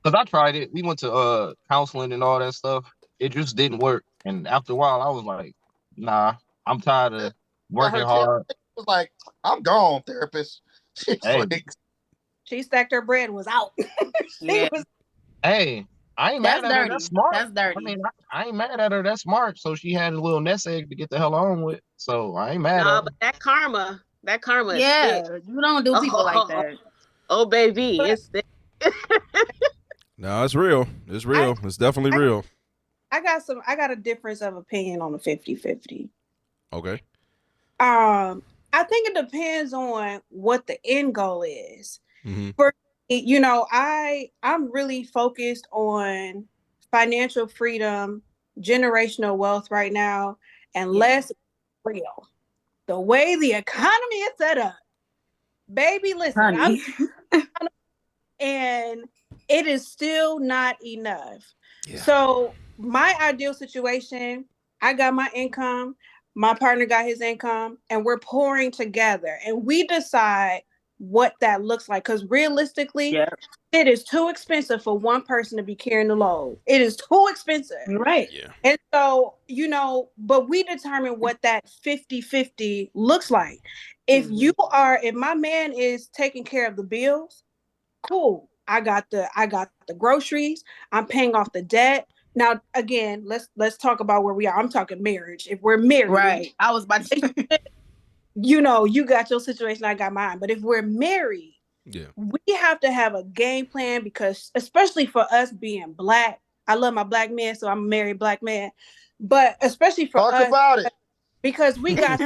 S5: Because I tried it. We went to counseling and all that stuff. It just didn't work. And after a while, I was like, nah, I'm tired of working hard.
S3: It was like, I'm gone, therapist.
S2: She stacked her bread and was out.
S5: Hey, I ain't mad at her. That's smart.
S6: That's dirty.
S5: I mean, I ain't mad at her. That's smart. So she had a little nest egg to get the hell on with. So I ain't mad at her.
S4: But that karma That karma is thick.
S6: Yeah, you don't do people like that.
S4: Oh, baby,
S2: But
S4: it's thick.
S1: No, it's real. It's real. It's definitely
S2: I,
S1: real.
S2: I got a difference of opinion on the 50-50.
S1: Okay.
S2: I think it depends on what the end goal is.
S1: Mm-hmm.
S2: For you know, I'm really focused on financial freedom, generational wealth right now, and less real. The way the economy is set up, baby, listen, I'm
S6: Honey.
S2: and it is still not enough.
S1: Yeah.
S2: So my ideal situation, I got my income, my partner got his income, and we're pouring together and we decide what that looks like. Because realistically,
S6: Yeah.
S2: it is too expensive for one person to be carrying the load. It is too expensive.
S6: Right.
S1: Yeah.
S2: And so, you know, but we determine what that 50-50 looks like. If if my man is taking care of the bills, cool. I got the groceries. I'm paying off the debt. Now, again, let's talk about where we are. I'm talking marriage. If we're married,
S6: Right. I was about to
S2: you know, you got your situation, I got mine. But if we're married,
S1: Yeah.
S2: we have to have a game plan because, especially for us being Black, I love my Black man, so I'm a married Black man. But especially for
S3: Talk
S2: us,
S3: about it.
S2: because we got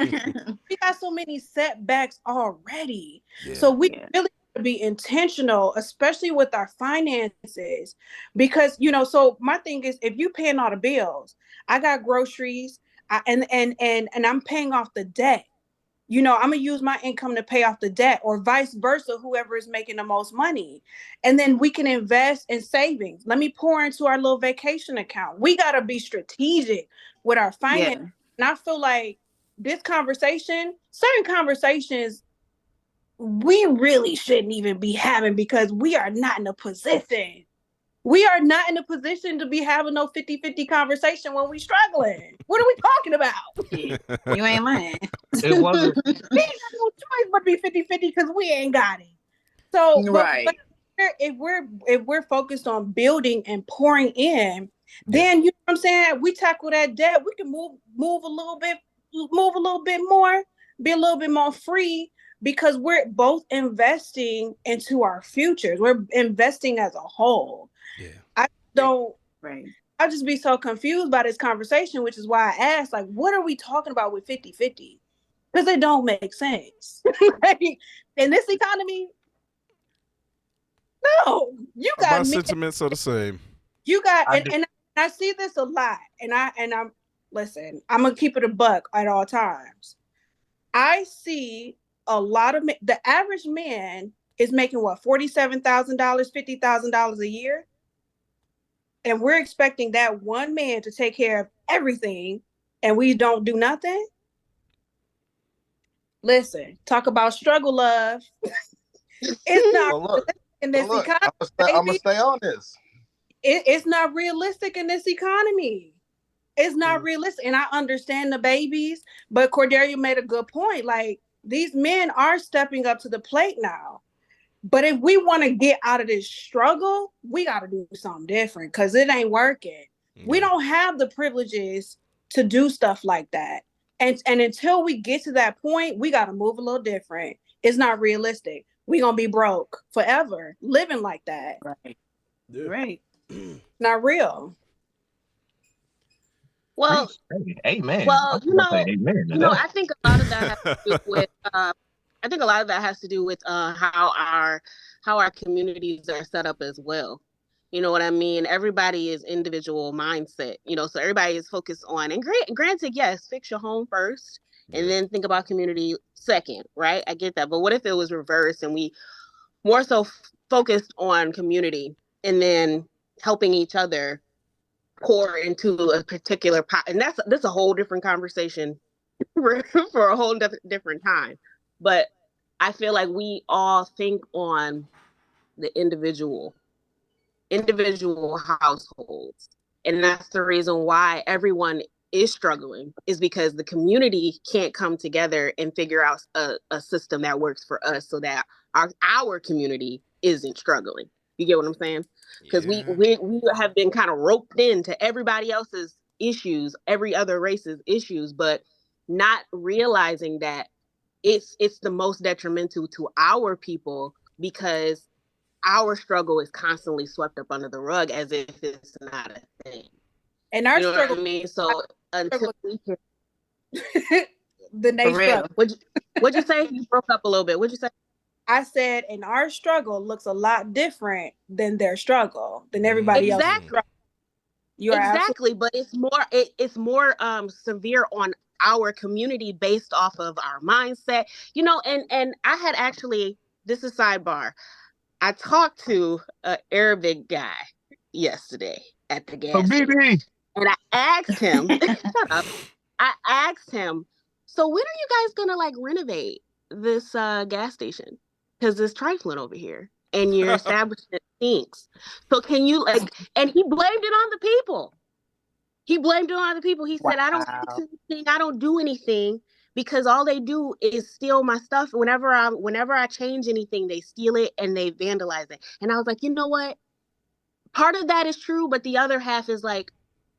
S2: so many setbacks already.
S1: Yeah.
S2: So we
S6: Yeah.
S2: really have to be intentional, especially with our finances. Because, you know, so my thing is if you paying all the bills, I got groceries, and I'm paying off the debt. You know, I'm gonna use my income to pay off the debt, or vice versa, whoever is making the most money. And then we can invest in savings. Let me pour into our little vacation account. We gotta be strategic with our finances.
S6: Yeah.
S2: And I feel like this conversation, certain conversations, we really shouldn't even be having because we are not in a position. We are not in a position to be having no 50-50 conversation when we struggling. What are we talking about?
S6: You ain't lying.
S5: It wasn't.
S2: We ain't got no choice but to be 50-50 because we ain't got it. So,
S6: Right.
S2: but if we're focused on building and pouring in, then you know what I'm saying, we tackle that debt, we can move a little bit, more, be a little bit more free because we're both investing into our futures. We're investing as a whole.
S1: Yeah.
S2: I don't
S6: Right.
S2: I just be so confused by this conversation, which is why I asked, like, what are we talking about with 50-50? Because it don't make sense. In this economy, no. You got
S1: My
S2: me.
S1: sentiments are the same.
S2: You got
S5: I
S2: and I see this a lot. And I'm listen, I'm gonna keep it a buck at all times. I see a lot of the average man is making what, $47,000, $50,000 a year, and we're expecting that one man to take care of everything, and we don't do nothing. Listen, talk about struggle love. It's not
S3: So look,
S2: in this
S3: look,
S2: economy,
S3: I'm gonna
S2: baby.
S3: stay on this.
S2: It's not realistic in this economy. It's not realistic. And I understand the babies, but Cordelia made a good point. Like, these men are stepping up to the plate now. But if we want to get out of this struggle, we got to do something different because it ain't working. We don't have the privileges to do stuff like that. And until we get to that point, we got to move a little different. It's not realistic. We're going to be broke forever living like that.
S6: Right.
S1: Yeah.
S6: Right.
S2: Not real.
S4: Well,
S5: Amen.
S4: well,
S5: I'm gonna say amen to that.
S4: I think a lot of that has to do with how our communities are set up as well. You know what I mean? Everybody is individual mindset, so everybody is focused on, and granted, yes, fix your home first and then think about community second, right? I get that. But what if it was reversed and we more so focused on community and then helping each other pour into a particular pot? And that's a whole different conversation for a whole different time. But I feel like we all think on the individual households. And that's the reason why everyone is struggling, is because the community can't come together and figure out a system that works for us so that our community isn't struggling. You get what I'm saying? Because we have been kind of roped into everybody else's issues, every other race's issues, but not realizing that it's the most detrimental to our people because our struggle is constantly swept up under the rug as if it's not a thing.
S2: And our
S4: You know
S2: struggle,
S4: what I mean? So until we can,
S2: the Nate struggle.
S4: What'd you say? You broke up a little bit. What'd you say?
S2: I said, and our struggle looks a lot different than their struggle, than everybody else.
S4: Exactly.
S2: You are
S4: exactly, but it's more severe on our community based off of our mindset, you know. And I had actually, this is sidebar, I talked to an Arabic guy yesterday at the gas station, and I asked him, shut up. I asked him, so when are you guys gonna like renovate this gas station? Because it's trifling over here, and your establishment stinks. So can you like? And he blamed it on the people. He blamed it on the people. He said, I don't fix anything. I don't do anything because all they do is steal my stuff. Whenever I change anything, they steal it and they vandalize it. And I was like, you know what? Part of that is true, but the other half is like,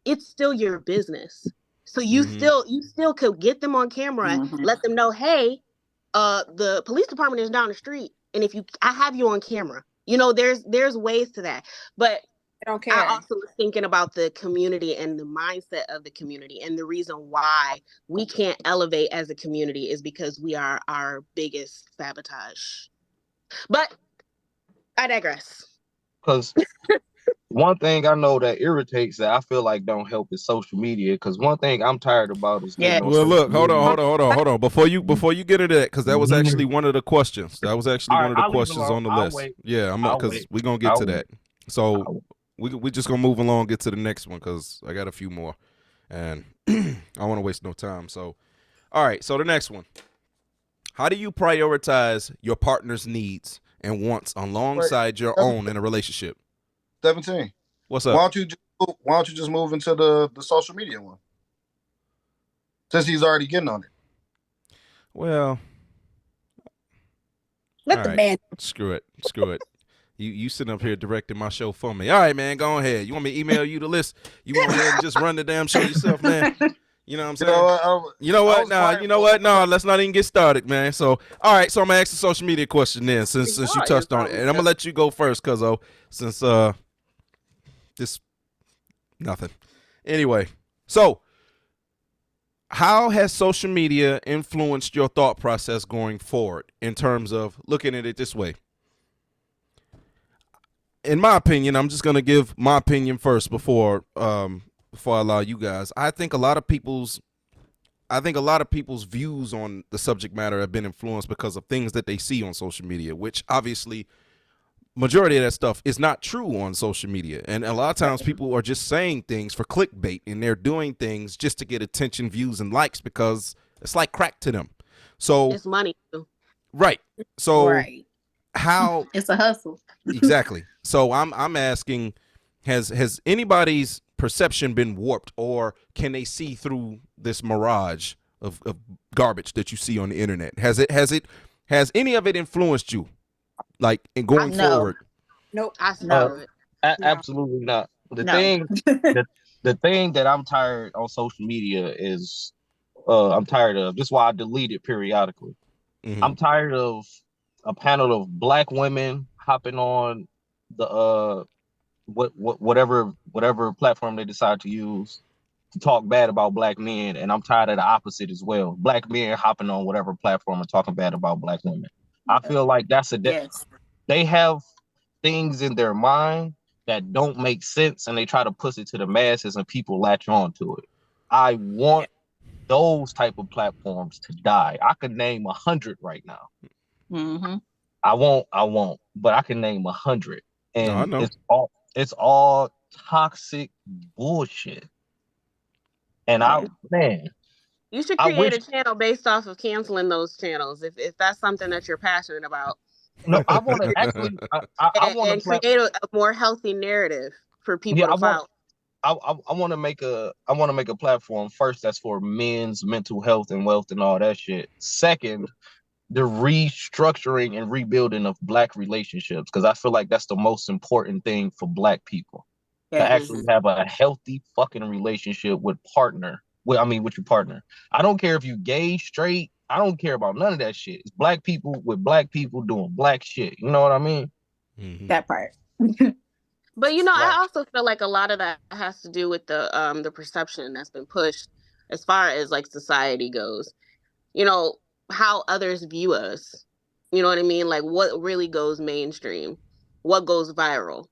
S4: it's still your business. So you still could get them on camera and let them know, hey, the police department is down the street, and I have you on camera. You know, there's ways to that, but
S2: I don't care.
S4: I also was thinking about the community and the mindset of the community, and the reason why we can't elevate as a community is because we are our biggest sabotage. But I digress.
S5: Because one thing I know that irritates that I feel like don't help is social media. Because one thing I'm tired about is
S1: well, look, hold on. Before you get into that, because that was actually one of the questions. That was actually one of the questions on the list. Yeah, because we're gonna get to that. So we just gonna move along, get to the next one, because I got a few more, and I don't want to waste no time. So, all right. So the next one: how do you prioritize your partner's needs and wants alongside your own in a relationship?
S3: 17.
S1: What's up?
S3: Why don't you just move into the social media one? Since he's already getting on it.
S1: Well,
S2: let the man.
S1: Screw it. You sitting up here directing my show for me. All right, man, go ahead. You want me to email you the list? You want to just run the damn show yourself, man? You know what I'm saying? You know what? No, let's not even get started, man. So, all right. So I'm gonna ask the social media question then, since you touched on it, and I'm gonna let you go first, cuzzo, since this nothing. Anyway, so how has social media influenced your thought process going forward in terms of looking at it this way? In my opinion, I'm just gonna give my opinion first before I allow you guys. I think a lot of people's views on the subject matter have been influenced because of things that they see on social media, which obviously majority of that stuff is not true on social media. And a lot of times people are just saying things for clickbait, and they're doing things just to get attention, views, and likes because it's like crack to them. So
S4: it's money too.
S1: Right. So how
S6: it's a hustle.
S1: Exactly. So I'm asking, has anybody's perception been warped, or can they see through this mirage of garbage that you see on the internet? Has any of it influenced you, like in going forward?
S2: Nope.
S5: Absolutely not. The thing that I'm tired on social media is I'm tired of. This is why I delete it periodically. I'm tired of a panel of Black women hopping on the whatever platform they decide to use to talk bad about Black men, and I'm tired of the opposite as well. Black men hopping on whatever platform and talking bad about Black women. I feel like that's they have things in their mind that don't make sense, and they try to push it to the masses, and people latch on to it. I want those type of platforms to die. I could name 100 right now. I won't, but I can name 100, and it's all toxic bullshit. And
S4: you should create a channel based off of canceling those channels if that's something that you're passionate about.
S5: No, I want to actually, I want to
S4: create a more healthy narrative for people to follow.
S5: I want to make a platform first that's for men's mental health and wealth and all that shit. Second, the restructuring and rebuilding of Black relationships, because I feel like that's the most important thing for Black people. To actually have a healthy fucking relationship with your partner. I don't care if you gay, straight, I don't care about none of that shit. It's black people with black people doing black shit. You know what I mean?
S1: Mm-hmm.
S6: That part.
S4: But you know, I
S3: Right.
S4: also feel like a lot of that has to do with the perception that's been pushed as far as like society goes. You know, how others view us. You know what I mean? Like what really goes mainstream, what goes viral.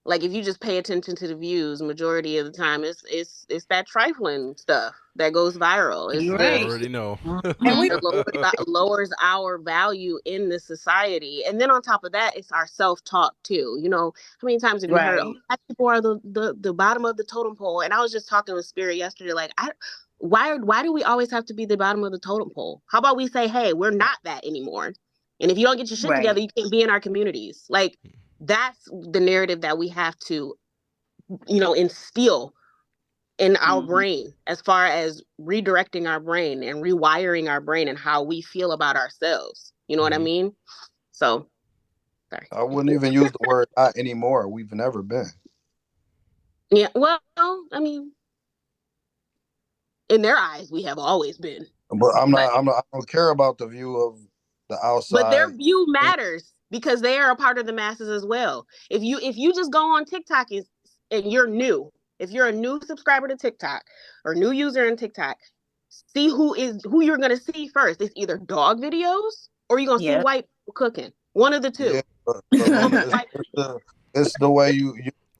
S4: Like if you just pay attention to the views, majority of the time it's that trifling stuff that goes viral. It's
S6: You're
S1: I
S6: right.
S1: already know.
S2: And we
S4: that lowers our value in the society. And then on top of that, it's our self-talk too. You know, how many times have you heard,
S6: Right.
S4: oh, black people are the bottom of the totem pole? And I was just talking with Spirit yesterday, like, why do we always have to be the bottom of the totem pole? How about we say, hey, we're not that anymore. And if you don't get your shit together,
S6: Right.
S4: you can't be in our communities. Like, that's the narrative that we have to, you know, instill in our brain as far as redirecting our brain and rewiring our brain and how we feel about ourselves. You know what I mean? So, sorry.
S3: I wouldn't even use the word not anymore. We've never been.
S4: Yeah, well, I mean, in their eyes, we have always been.
S3: But I don't care about the view of the
S4: But their
S3: outside.
S4: view matters because they are a part of the masses as well. If you just go on TikTok and you're new, if you're a new subscriber to TikTok or new user in TikTok, see who you're gonna see first. It's either dog videos or you're gonna see
S6: Yep.
S4: white people cooking. One of the two.
S3: Yeah, but Luna, it's the way you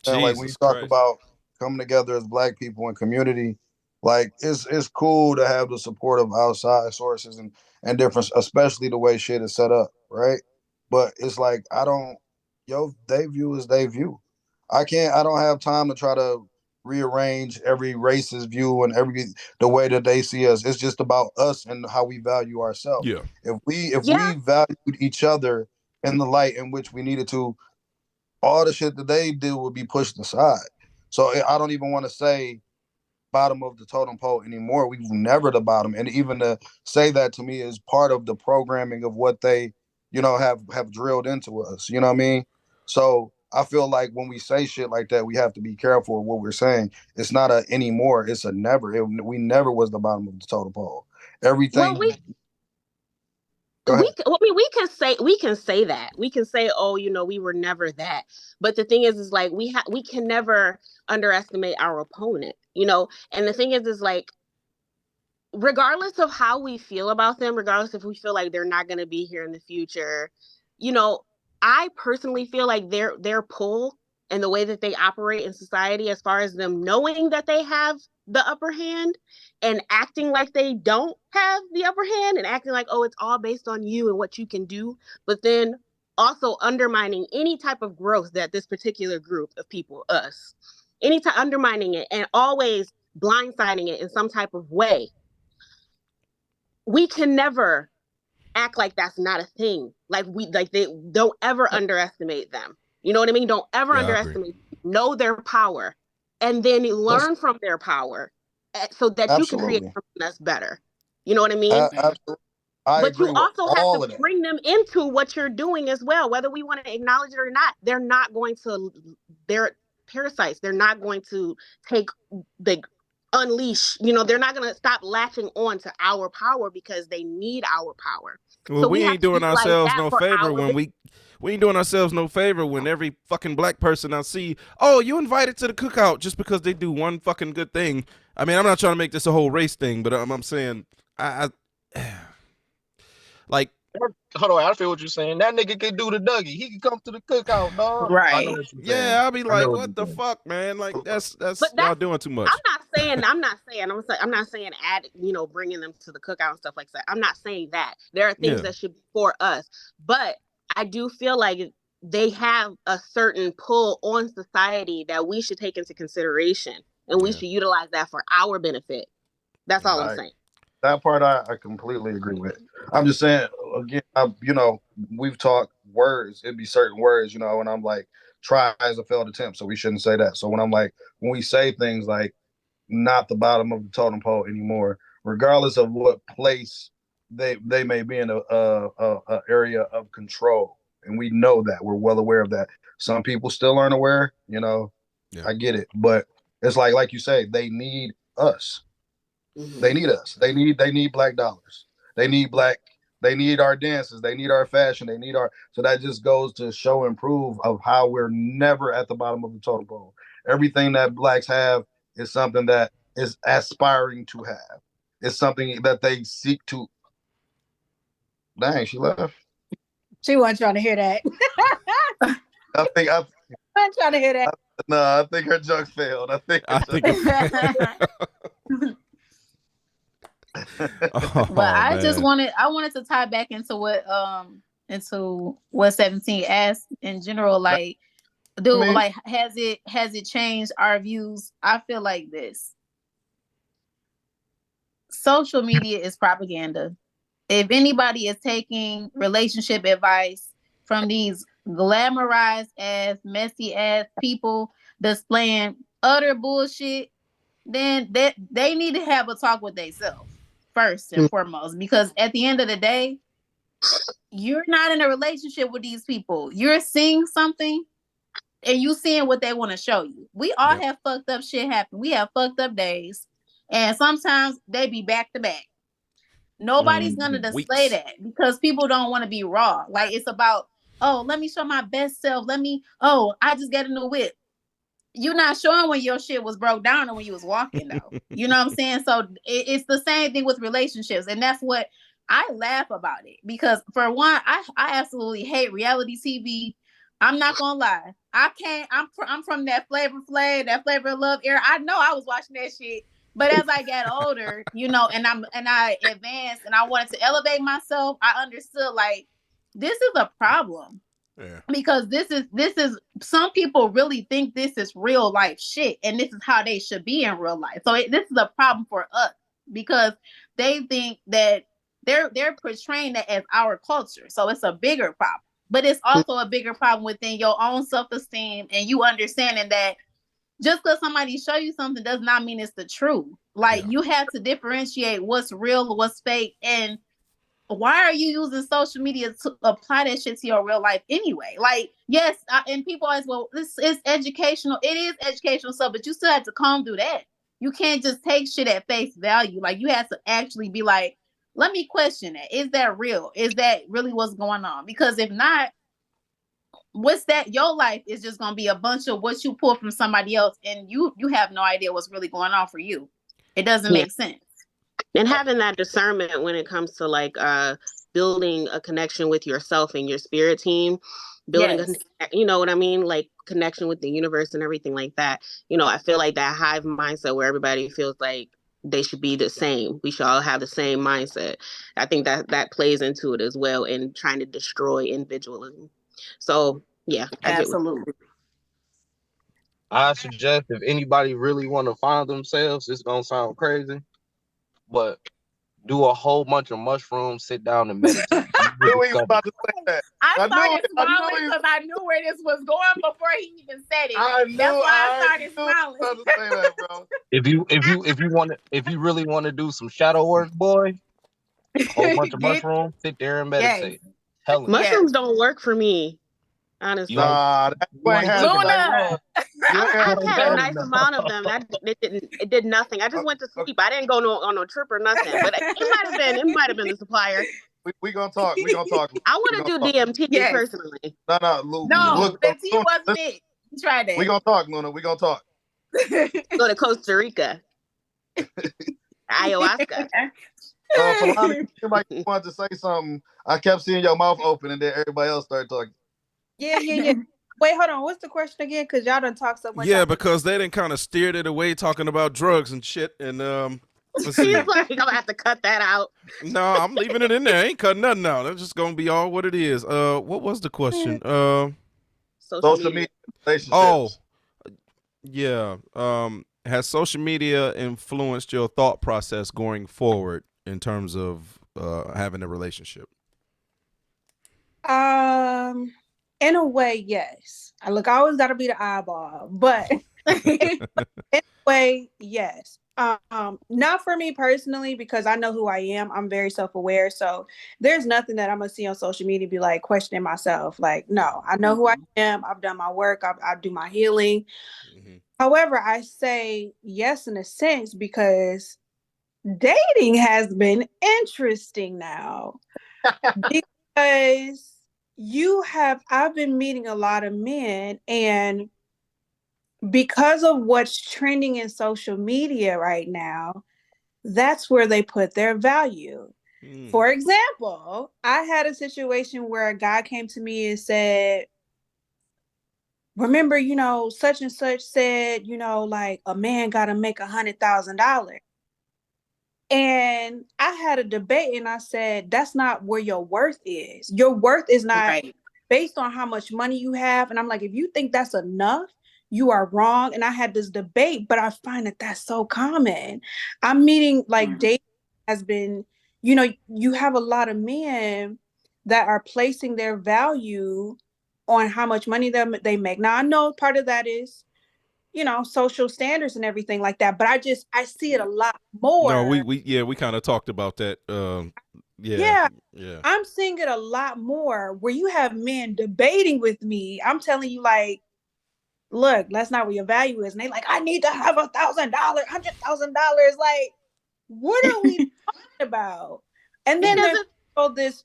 S3: like when you
S1: Jesus
S3: talk
S1: Christ.
S3: about coming together as black people in community. Like it's cool to have the support of outside sources and different, especially the way shit is set up, right? But it's like I don't, they view as they view. I don't have time to try to rearrange every racist view and every the way that they see us. It's just about us and how we value ourselves.
S1: Yeah.
S4: Yeah.
S3: If we valued each other in the light in which we needed to, all the shit that they do would be pushed aside. So I don't even want to say bottom of the totem pole anymore. We've never the bottom, and even to say that to me is part of the programming of what they, have drilled into us. You know what I mean? So I feel like when we say shit like that, we have to be careful of what we're saying. It's not a anymore. It's a never. We never was the bottom of the totem pole.
S4: Well,
S3: Everything. Go ahead.
S4: I mean, we can say that. We can say, oh, you know, we were never that. But the thing is like we can never underestimate our opponent, you know. And the thing is like regardless of how we feel about them, regardless if we feel like they're not going to be here in the future, you know, I personally feel like their pull and the way that they operate in society, as far as them knowing that they have the upper hand and acting like they don't have the upper hand and acting like, oh, it's all based on you and what you can do, but then also undermining any type of growth that this particular group of people, us, anytime undermining it and always blindsiding it in some type of way. We can never act like that's not a thing. Like they don't ever underestimate them. You know what I mean? Don't ever
S1: Yeah, I agree.
S4: underestimate. Know their power, and then
S3: That's
S4: learn from their power, so that you can create
S3: absolutely.
S4: something that's better. You know what I mean?
S3: Absolutely. I
S4: But you
S3: agree with
S4: also have
S3: all
S4: to
S3: of that.
S4: bring them into what you're doing as well, whether we want to acknowledge it or not. They're not going to. They're parasites. They're not going to take the unleash. You know, they're not going to stop latching on to our power because they need our power.
S1: Well,
S4: So
S1: we
S4: we have
S1: ain't
S4: to
S1: doing
S4: utilize
S1: ourselves
S4: that
S1: no
S4: for
S1: favor
S4: our.
S1: when we ain't doing ourselves no favor when every fucking black person I see, oh, you invited to the cookout just because they do one fucking good thing. I mean, I'm not trying to make this a whole race thing, but I'm saying I like
S5: Hold on, I feel what you're saying. That nigga can do the Dougie. He can come to the cookout, dog. I know
S6: Right.
S5: what you're saying.
S1: yeah, I'll be
S5: I know
S1: like,
S5: what
S1: what the
S5: you're saying.
S1: fuck, man? Like that's
S4: But
S1: y'all
S4: that's.
S1: doing too much.
S4: I'm not saying add, you know, bringing them to the cookout and stuff like that. I'm not saying that. There are things
S1: Yeah.
S4: that should be for us, but I do feel like they have a certain pull on society that we should take into consideration, and we
S1: Yeah.
S4: should utilize that for our benefit. That's all I'm
S3: I
S4: saying.
S3: That part I completely agree with. I'm just saying again, we've talked words. It'd be certain words, and I'm like, try as a failed attempt, so we shouldn't say that. So when we say things like not the bottom of the totem pole anymore, regardless of what place they may be in a area of control, and we know that we're well aware of that. Some people still aren't aware.
S1: Yeah.
S3: I get it, but it's like you say, they need us.
S4: Mm-hmm.
S3: They need us. They need black dollars. They need black. They need our dances. They need our fashion. They need our. So that just goes to show and prove of how we're never at the bottom of the totem pole. Everything that blacks have is something that is aspiring to have. It's something that they seek to. Dang, she left.
S2: She wasn't trying to hear that.
S3: I think I.
S2: I'm trying to hear that.
S3: No, I think her jokes failed. I think.
S6: But I just wanted to tie back into what 17 asked in general, like, dude, like, has it changed our views? I feel like this. Social media is propaganda. If anybody is taking relationship advice from these glamorized ass, messy ass people displaying utter bullshit, then they need to have a talk with themselves first and foremost, because at the end of the day, you're not in a relationship with these people. You're seeing something and you seeing what they want to show you. We all have fucked up shit happen. We have fucked up days, and sometimes they be back to back. Nobody's gonna display that because people don't want to be raw. Like, it's about, oh, let me show my best self. I just got in the whip. You're not showing when your shit was broke down and when you was walking, though. You know what I'm saying? So it's the same thing with relationships. And that's what I laugh about it. Because for one, I absolutely hate reality TV. I'm not gonna lie. I'm from that Flavor Flav, that Flavor of Love era. I know I was watching that shit. But as I got older, and I advanced and I wanted to elevate myself, I understood, like, this is a problem. Yeah. Because this is some people really think this is real life shit, and this is how they should be in real life. So this is a problem for us because they think that they're portraying that as our culture. So it's a bigger problem. But it's also a bigger problem within your own self-esteem and you understanding that just because somebody show you something does not mean it's the truth. Like, you have to differentiate what's real, what's fake, and why are you using social media to apply that shit to your real life anyway? Like, yes, and people always, well, this is educational. It is educational stuff, but you still have to comb through that. You can't just take shit at face value. Like, you have to actually be like, let me question that. Is that real? Is that really what's going on? Because if not, what's that? Your life is just gonna be a bunch of what you pull from somebody else, and you have no idea what's really going on for you. It doesn't make sense.
S4: And having that discernment when it comes to, like, building a connection with yourself and your spirit team, building you know what I mean, like, connection with the universe and everything like that. I feel like that hive mindset where everybody feels like they should be the same. We should all have the same mindset. I think that plays into it as well in trying to destroy individualism. So yeah,
S6: absolutely.
S5: I suggest if anybody really want to find themselves, it's gonna sound crazy, but do a whole bunch of mushrooms, sit down and meditate.
S3: I knew he was about to say that.
S6: I started smiling because I knew where this was going before he even said it. That's why I started smiling.
S3: I was about to say that, bro.
S5: If you really want to do some shadow work, boy, a whole bunch of mushrooms, sit there and meditate.
S4: Mushrooms don't work for me. Honestly,
S3: Luna.
S4: I had a nice amount of them. It did nothing. I just went to sleep. I didn't go on no trip or nothing. But it might have been the supplier.
S3: We gonna talk.
S4: I want to do DMT personally.
S3: No,
S6: the tea wasn't it. Try that.
S3: We gonna talk, Luna. We gonna talk.
S4: Go to Costa Rica. Ayahuasca.
S3: Falana, you might want to say something. I kept seeing your mouth open, and then everybody else started talking.
S2: Yeah. Wait, hold on. What's the question again? Because y'all done talk so much.
S1: Yeah, because they didn't kind of steered it away talking about drugs and shit. And let's see.
S4: He's like, I'm gonna have to cut that out.
S1: No, I'm leaving it in there. I ain't cutting nothing out. That's just gonna be all what it is. What was the question?
S3: Social media relationships.
S1: Oh, yeah. Has social media influenced your thought process going forward in terms of having a relationship?
S2: In a way, yes. I always got to be the eyeball, but in a way, yes. Not for me personally, because I know who I am. I'm very self-aware. So there's nothing that I'm going to see on social media be like questioning myself. Like, no, I know who I am. I've done my work. I do my healing. However, I say yes in a sense because dating has been interesting now because I've been meeting a lot of men, and because of what's trending in social media right now, that's where they put their value. For example, I had a situation where a guy came to me and said, remember, such and such said, like a man got to make $100,000. And I had a debate and I said, that's not where your worth is. Your worth is not based on how much money you have. And I'm like, if you think that's enough, you are wrong. And I had this debate, but I find that that's so common. I'm meeting like dating has been, you have a lot of men that are placing their value on how much money they make. Now I know part of that is, social standards and everything like that. But I see it a lot more.
S1: No, we kind of talked about that.
S2: Yeah. I'm seeing it a lot more where you have men debating with me. I'm telling you, like, look, that's not where your value is. And they like, I need to have $1,000, $100,000. Like, what are we talking about? And then there's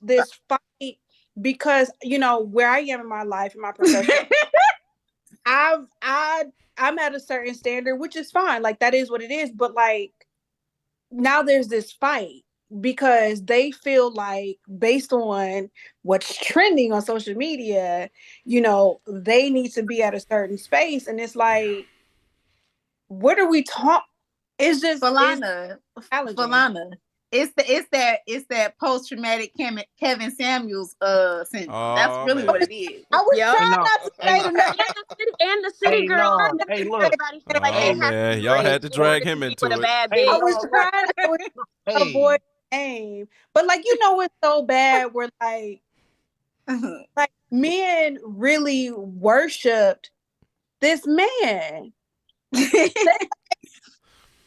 S2: this fight because, where I am in my life, in my profession, I'm at a certain standard, which is fine. Like, that is what it is. But like, now there's this fight because they feel like, based on what's trending on social media, they need to be at a certain space. And it's like, what are we talking? It's just
S6: Falana. It's that post-traumatic Kevin Samuels syndrome. That's really what it is.
S2: I was trying not to say the
S4: and the city girl.
S5: Hey, look.
S4: Everybody feel like they have to
S1: y'all had to drag him into it.
S2: I was trying to avoid name, but like, it's so bad where like men really worshipped this man.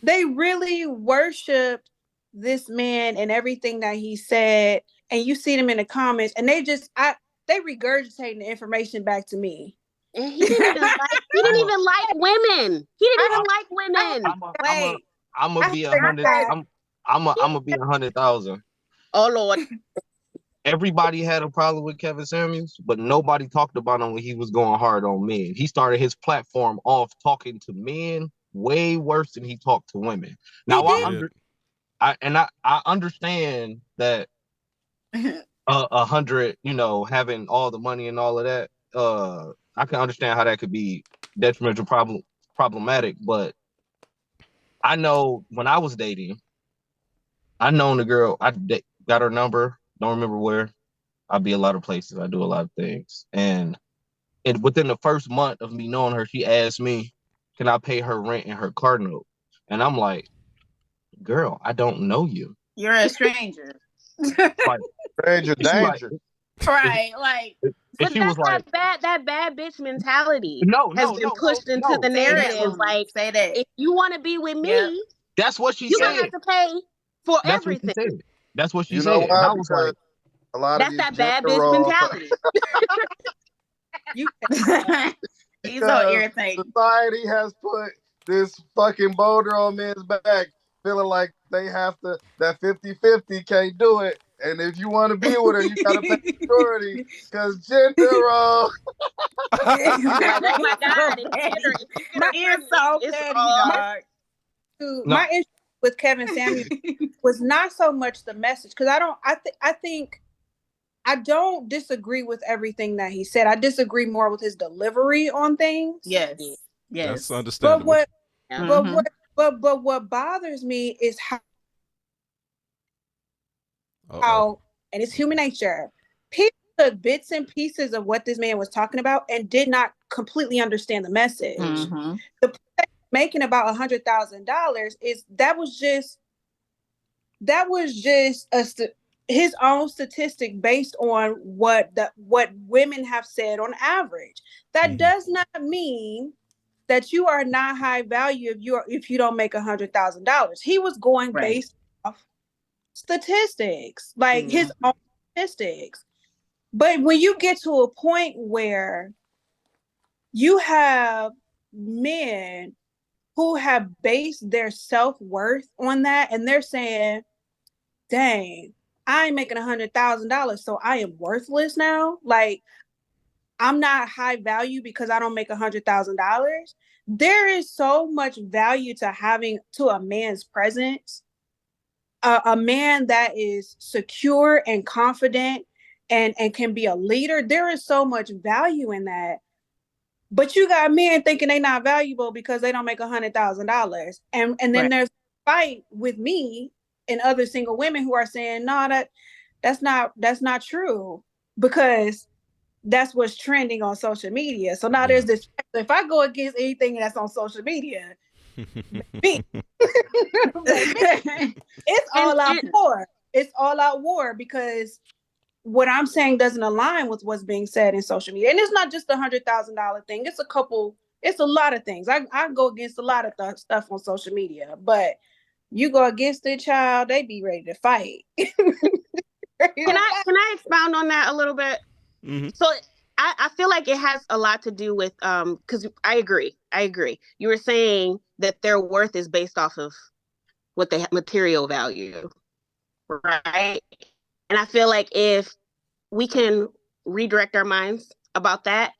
S2: They really worshipped this man and everything that he said, and you see them in the comments, and they regurgitating the information back to me.
S4: And he didn't even like women. He didn't even like women.
S5: I'm gonna be 100. I'm gonna be 100,000.
S4: Oh Lord.
S5: Everybody had a problem with Kevin Samuels, but nobody talked about him when he was going hard on men. He started his platform off talking to men way worse than he talked to women. Now I understand that 100, having all the money and all of that. I can understand how that could be detrimental, problematic. But I know when I was dating, I known the girl. I got her number. Don't remember where. I'll be a lot of places. I do a lot of things. And within the first month of me knowing her, she asked me, can I pay her rent and her car note? And I'm like, girl, I don't know you.
S6: You're a stranger.
S3: Like, stranger danger.
S6: Right. Like,
S4: but that's like, that bad bitch mentality has been pushed into the narrative. Like,
S6: say that
S4: if you want to be with me,
S5: that's what she
S4: said.
S5: You're
S4: gonna have to pay for everything.
S5: That's what she
S3: said.
S5: And I was like,
S3: a lot
S4: that's
S3: of
S4: that bad bitch mentality.
S6: He's so irritating.
S3: Society has put this fucking boulder on men's back, feeling like they have to, that 50-50 can't do it. And if you want to be with her, you gotta pay security because gender role.
S4: Oh my God!
S6: It's so petty, dog.
S2: My issue with Kevin Samuels was not so much the message, because I think I don't disagree with everything that he said. I disagree more with his delivery on things.
S6: Yes.
S1: That's understandable.
S2: But what bothers me is how, and it's human nature, people took bits and pieces of what this man was talking about and did not completely understand the message.
S6: Mm-hmm.
S2: The point that making about $100,000 is that was just his own statistic based on what women have said on average. That does not mean that you are not high value if you don't make $100,000. He was going based off statistics, like his own statistics. But when you get to a point where you have men who have based their self-worth on that, and they're saying, dang, I ain't making $100,000, so I am worthless now. Like, I'm not high value because I don't make $100,000. There is so much value to having to a man's presence, a man that is secure and confident and can be a leader. There is so much value in that. But you got men thinking they not valuable because they don't make $100,000. And then
S6: Right.
S2: there's a fight with me and other single women who are saying, no, that's not true, because that's what's trending on social media. So now there's this, if I go against anything that's on social media, me. It's all out war. It's all out war, because what I'm saying doesn't align with what's being said in social media. And it's not just the $100,000 thing. It's a lot of things. I go against a lot of stuff on social media, but you go against the child, they be ready to fight.
S4: Can I expound on that a little bit?
S1: Mm-hmm.
S4: So I feel like it has a lot to do with because I agree. You were saying that their worth is based off of what they have, material value, right? And I feel like if we can redirect our minds about that,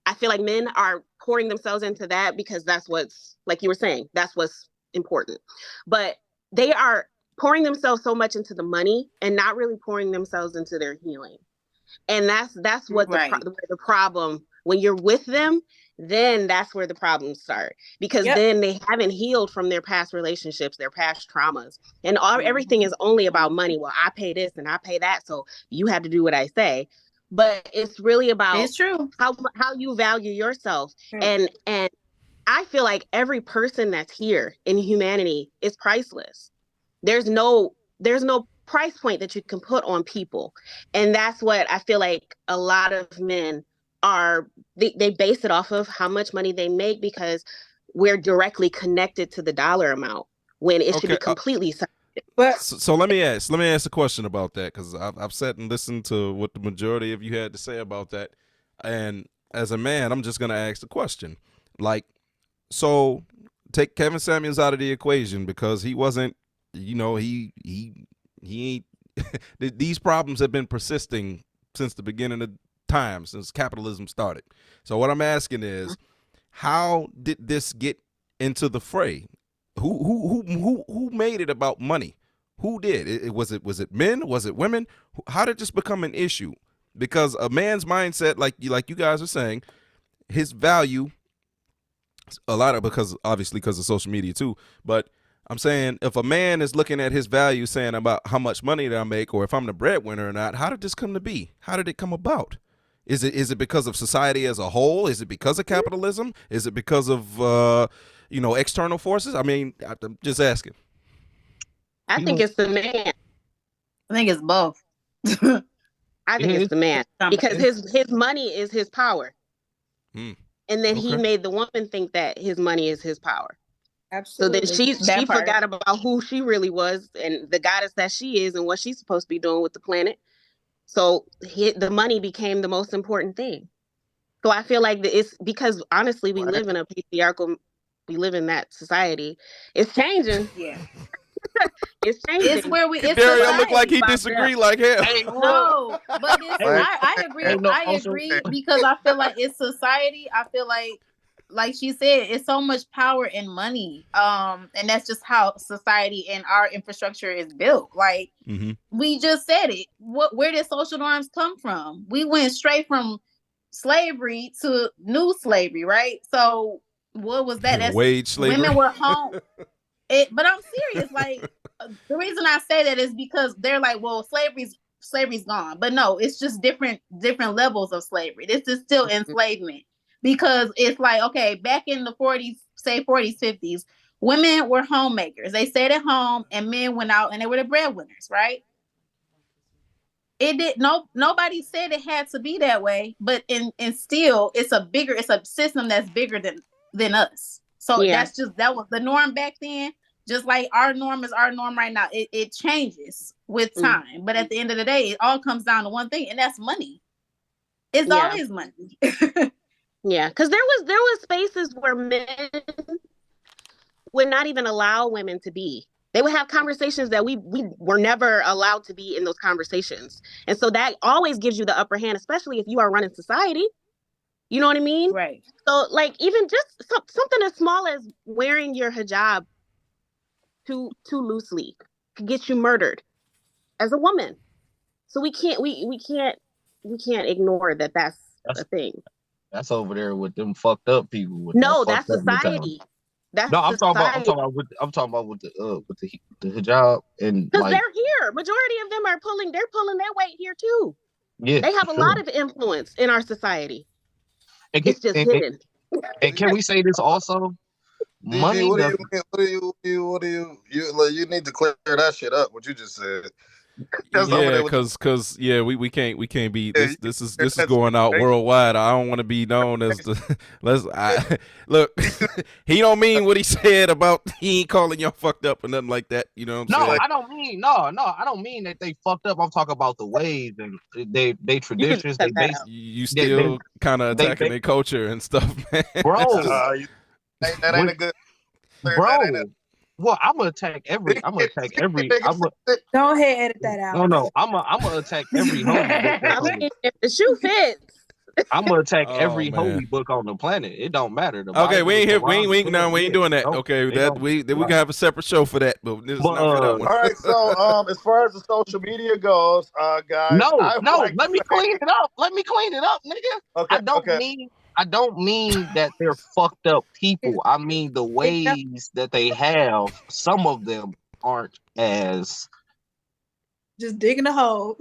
S4: I feel like men are pouring themselves into that because that's what's, like you were saying, that's what's important. But they are pouring themselves so much into the money and not really pouring themselves into their healing. And that's what the problem, when you're with them, then that's where the problems start, because then they haven't healed from their past relationships, their past traumas, and everything is only about money. Well, I pay this and I pay that, so you have to do what I say. But it's really about how you value yourself. And I feel like every person that's here in humanity is priceless. There's no price point that you can put on people. And that's what I feel like a lot of men are, they base it off of how much money they make, because we're directly connected to the dollar amount when it should be completely separate.
S2: But
S1: so let me ask a question about that, because I've sat and listened to what the majority of you had to say about that. And as a man, I'm just going to ask the question. Like, so take Kevin Samuels out of the equation, because he wasn't, he ain't. These problems have been persisting since the beginning of time, since capitalism started. So what I'm asking is, how did this get into the fray? Who made it about money? Who did? Was it men? Was it women? How did this become an issue? Because a man's mindset, like you guys are saying, his value, a lot of, because of social media too, but I'm saying, if a man is looking at his value, saying about how much money that I make, or if I'm the breadwinner or not, how did this come to be? How did it come about? Is it because of society as a whole? Is it because of capitalism? Is it because of external forces? I mean, I'm just asking.
S4: I think it's the man.
S6: I think it's both.
S4: I think it's the man, because his money is his power. And then he made the woman think that his money is his power.
S2: Absolutely.
S4: So then she forgot about who she really was and the goddess that she is and what she's supposed to be doing with the planet. So the money became the most important thing. So I feel like it's because, honestly, we live in that society. It's changing.
S6: Yeah.
S4: It's changing.
S6: It's where
S1: Corderio look like he disagree like hell.
S6: No, but I agree. I agree, because I feel like it's society. I feel like she said, it's so much power in money. And that's just how society and our infrastructure is built. Like we just said it. Where did social norms come from? We went straight from slavery to new slavery, right? So what was that? That's
S1: wage slavery.
S6: Women were home. But I'm serious. Like, the reason I say that is because they're like, well, slavery's gone. But no, it's just different levels of slavery. This is still enslavement, because it's like, okay, back in the 40s, say 40s, 50s, women were homemakers. They stayed at home and men went out and they were the breadwinners, right? Nobody said it had to be that way, but and still it's a system that's bigger than us. So that was the norm back then. Just like our norm is our norm right now. It changes with time. But at the end of the day, it all comes down to one thing, and that's money. It's always money.
S4: Yeah, because there was spaces where men would not even allow women to be. They would have conversations that we were never allowed to be in those conversations. And so that always gives you the upper hand, especially if you are running society. You know what I mean?
S2: Right.
S4: So like even just something as small as wearing your hijab too loosely could get you murdered as a woman. So we can't ignore that that's a thing.
S5: That's over there with them fucked up people. With
S4: No,
S5: that
S4: that's society. That's
S5: no, I'm
S4: society.
S5: talking about with the hijab and
S4: Because
S5: like
S4: they're here. Majority of them are pulling their weight here too.
S5: yeah,
S4: They have a
S5: sure.
S4: lot of influence in our society.
S5: And,
S4: It's just hidden.
S5: and can we say this also?
S3: DG,
S5: Money does.
S3: You need to clear that shit up. What you just said.
S1: Yeah, because we can't be this is going out worldwide. I don't want to be known as the look. He don't mean what he said about he ain't calling y'all fucked up or nothing like that. You know what I'm saying?
S5: I don't mean I don't mean that they fucked up. I'm talking about the ways and they traditions. They base.
S1: You still kind of attacking their culture and stuff, man.
S5: Bro.
S3: That ain't a good.
S5: Bro. Well, I'm gonna attack every.
S2: Go ahead, edit that out.
S5: No, I'm gonna attack every holy book.
S4: The shoe fits.
S5: I'm gonna attack every holy book on the planet. It don't matter.
S1: Okay, we ain't here. We ain't doing that. Okay, we can have a separate show for that. But this is not for that one.
S3: All right. So as far as the social media goes, guys.
S5: Let me clean it up. Let me clean it up, nigga.
S3: Okay,
S5: I don't mean that they're fucked up people. I mean the ways that they have. Some of them aren't as
S2: just digging a hole.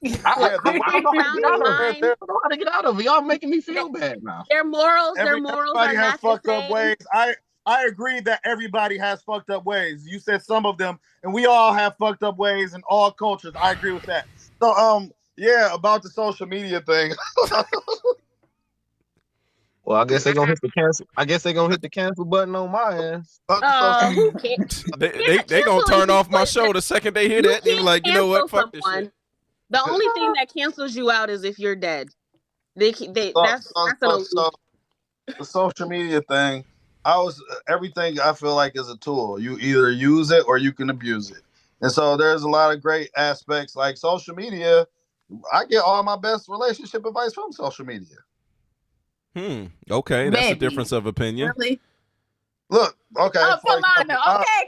S5: I don't know how to get out of it. Y'all making me feel bad now.
S4: Their morals
S3: everybody
S4: are
S3: has
S4: not
S3: fucked
S4: the
S3: up
S4: same.
S3: ways. I agree that everybody has fucked up ways. You said some of them, and we all have fucked up ways in all cultures. I agree with that. So yeah, about the social media thing.
S5: Well, I guess they're gonna hit the cancel. I guess they're gonna hit the cancel button on my ass.
S1: They gonna turn off my show the second they hear that. They be like, you know what? Fuck this shit.
S4: The only thing that cancels you out is if you're dead. That's
S3: the social media thing. Everything I feel like is a tool. You either use it or you can abuse it. And so there's a lot of great aspects like social media. I get all my best relationship advice from social media.
S1: Okay, that's a difference of opinion.
S6: Really?
S3: Look, okay.
S6: Falana,
S3: okay.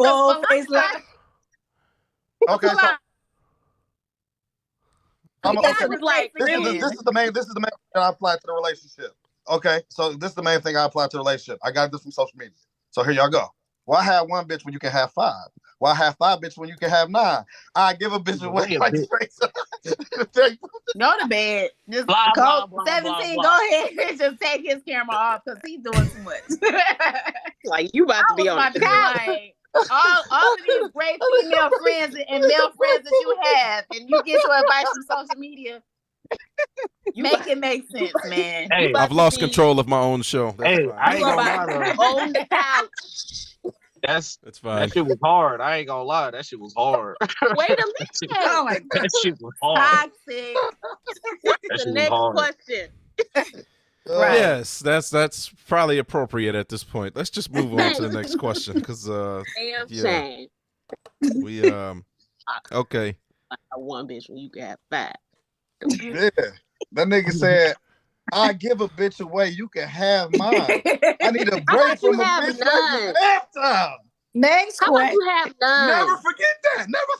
S3: This is the main thing I apply to the relationship. Okay, so this is the main thing I apply to the relationship. I got this from social media. So here y'all go. Well, I have one bitch when you can have 5. Well, I have 5 bitches when you can have 9. I give a bitch away like
S6: Go to bed. Just
S5: blah,
S6: go.
S5: blah,
S6: 17.
S5: blah,
S6: Go ahead and just take his camera off because he's doing too much.
S4: Like you about to be on the
S6: like, all of these great female friends and male friends that you have, and you get your advice from social media. Make it make sense, man.
S5: Hey,
S1: I've lost control of my own show.
S5: I ain't gonna lie.
S4: Own the couch.
S1: That's fine.
S5: That shit was hard. I ain't gonna lie. That shit was hard.
S4: Wait a minute.
S6: Oh my God.
S5: That shit was hard.
S6: Toxic.
S4: What's the next question?
S1: Right. Yes, that's probably appropriate at this point. Let's just move on to the next question because
S4: shame.
S1: We okay.
S4: One bitch when you can have 5.
S3: Yeah, that nigga said, "I give a bitch away. You can have mine. I need a break from a bitch like halftime."
S2: Next question.
S4: How about you have none?
S3: Never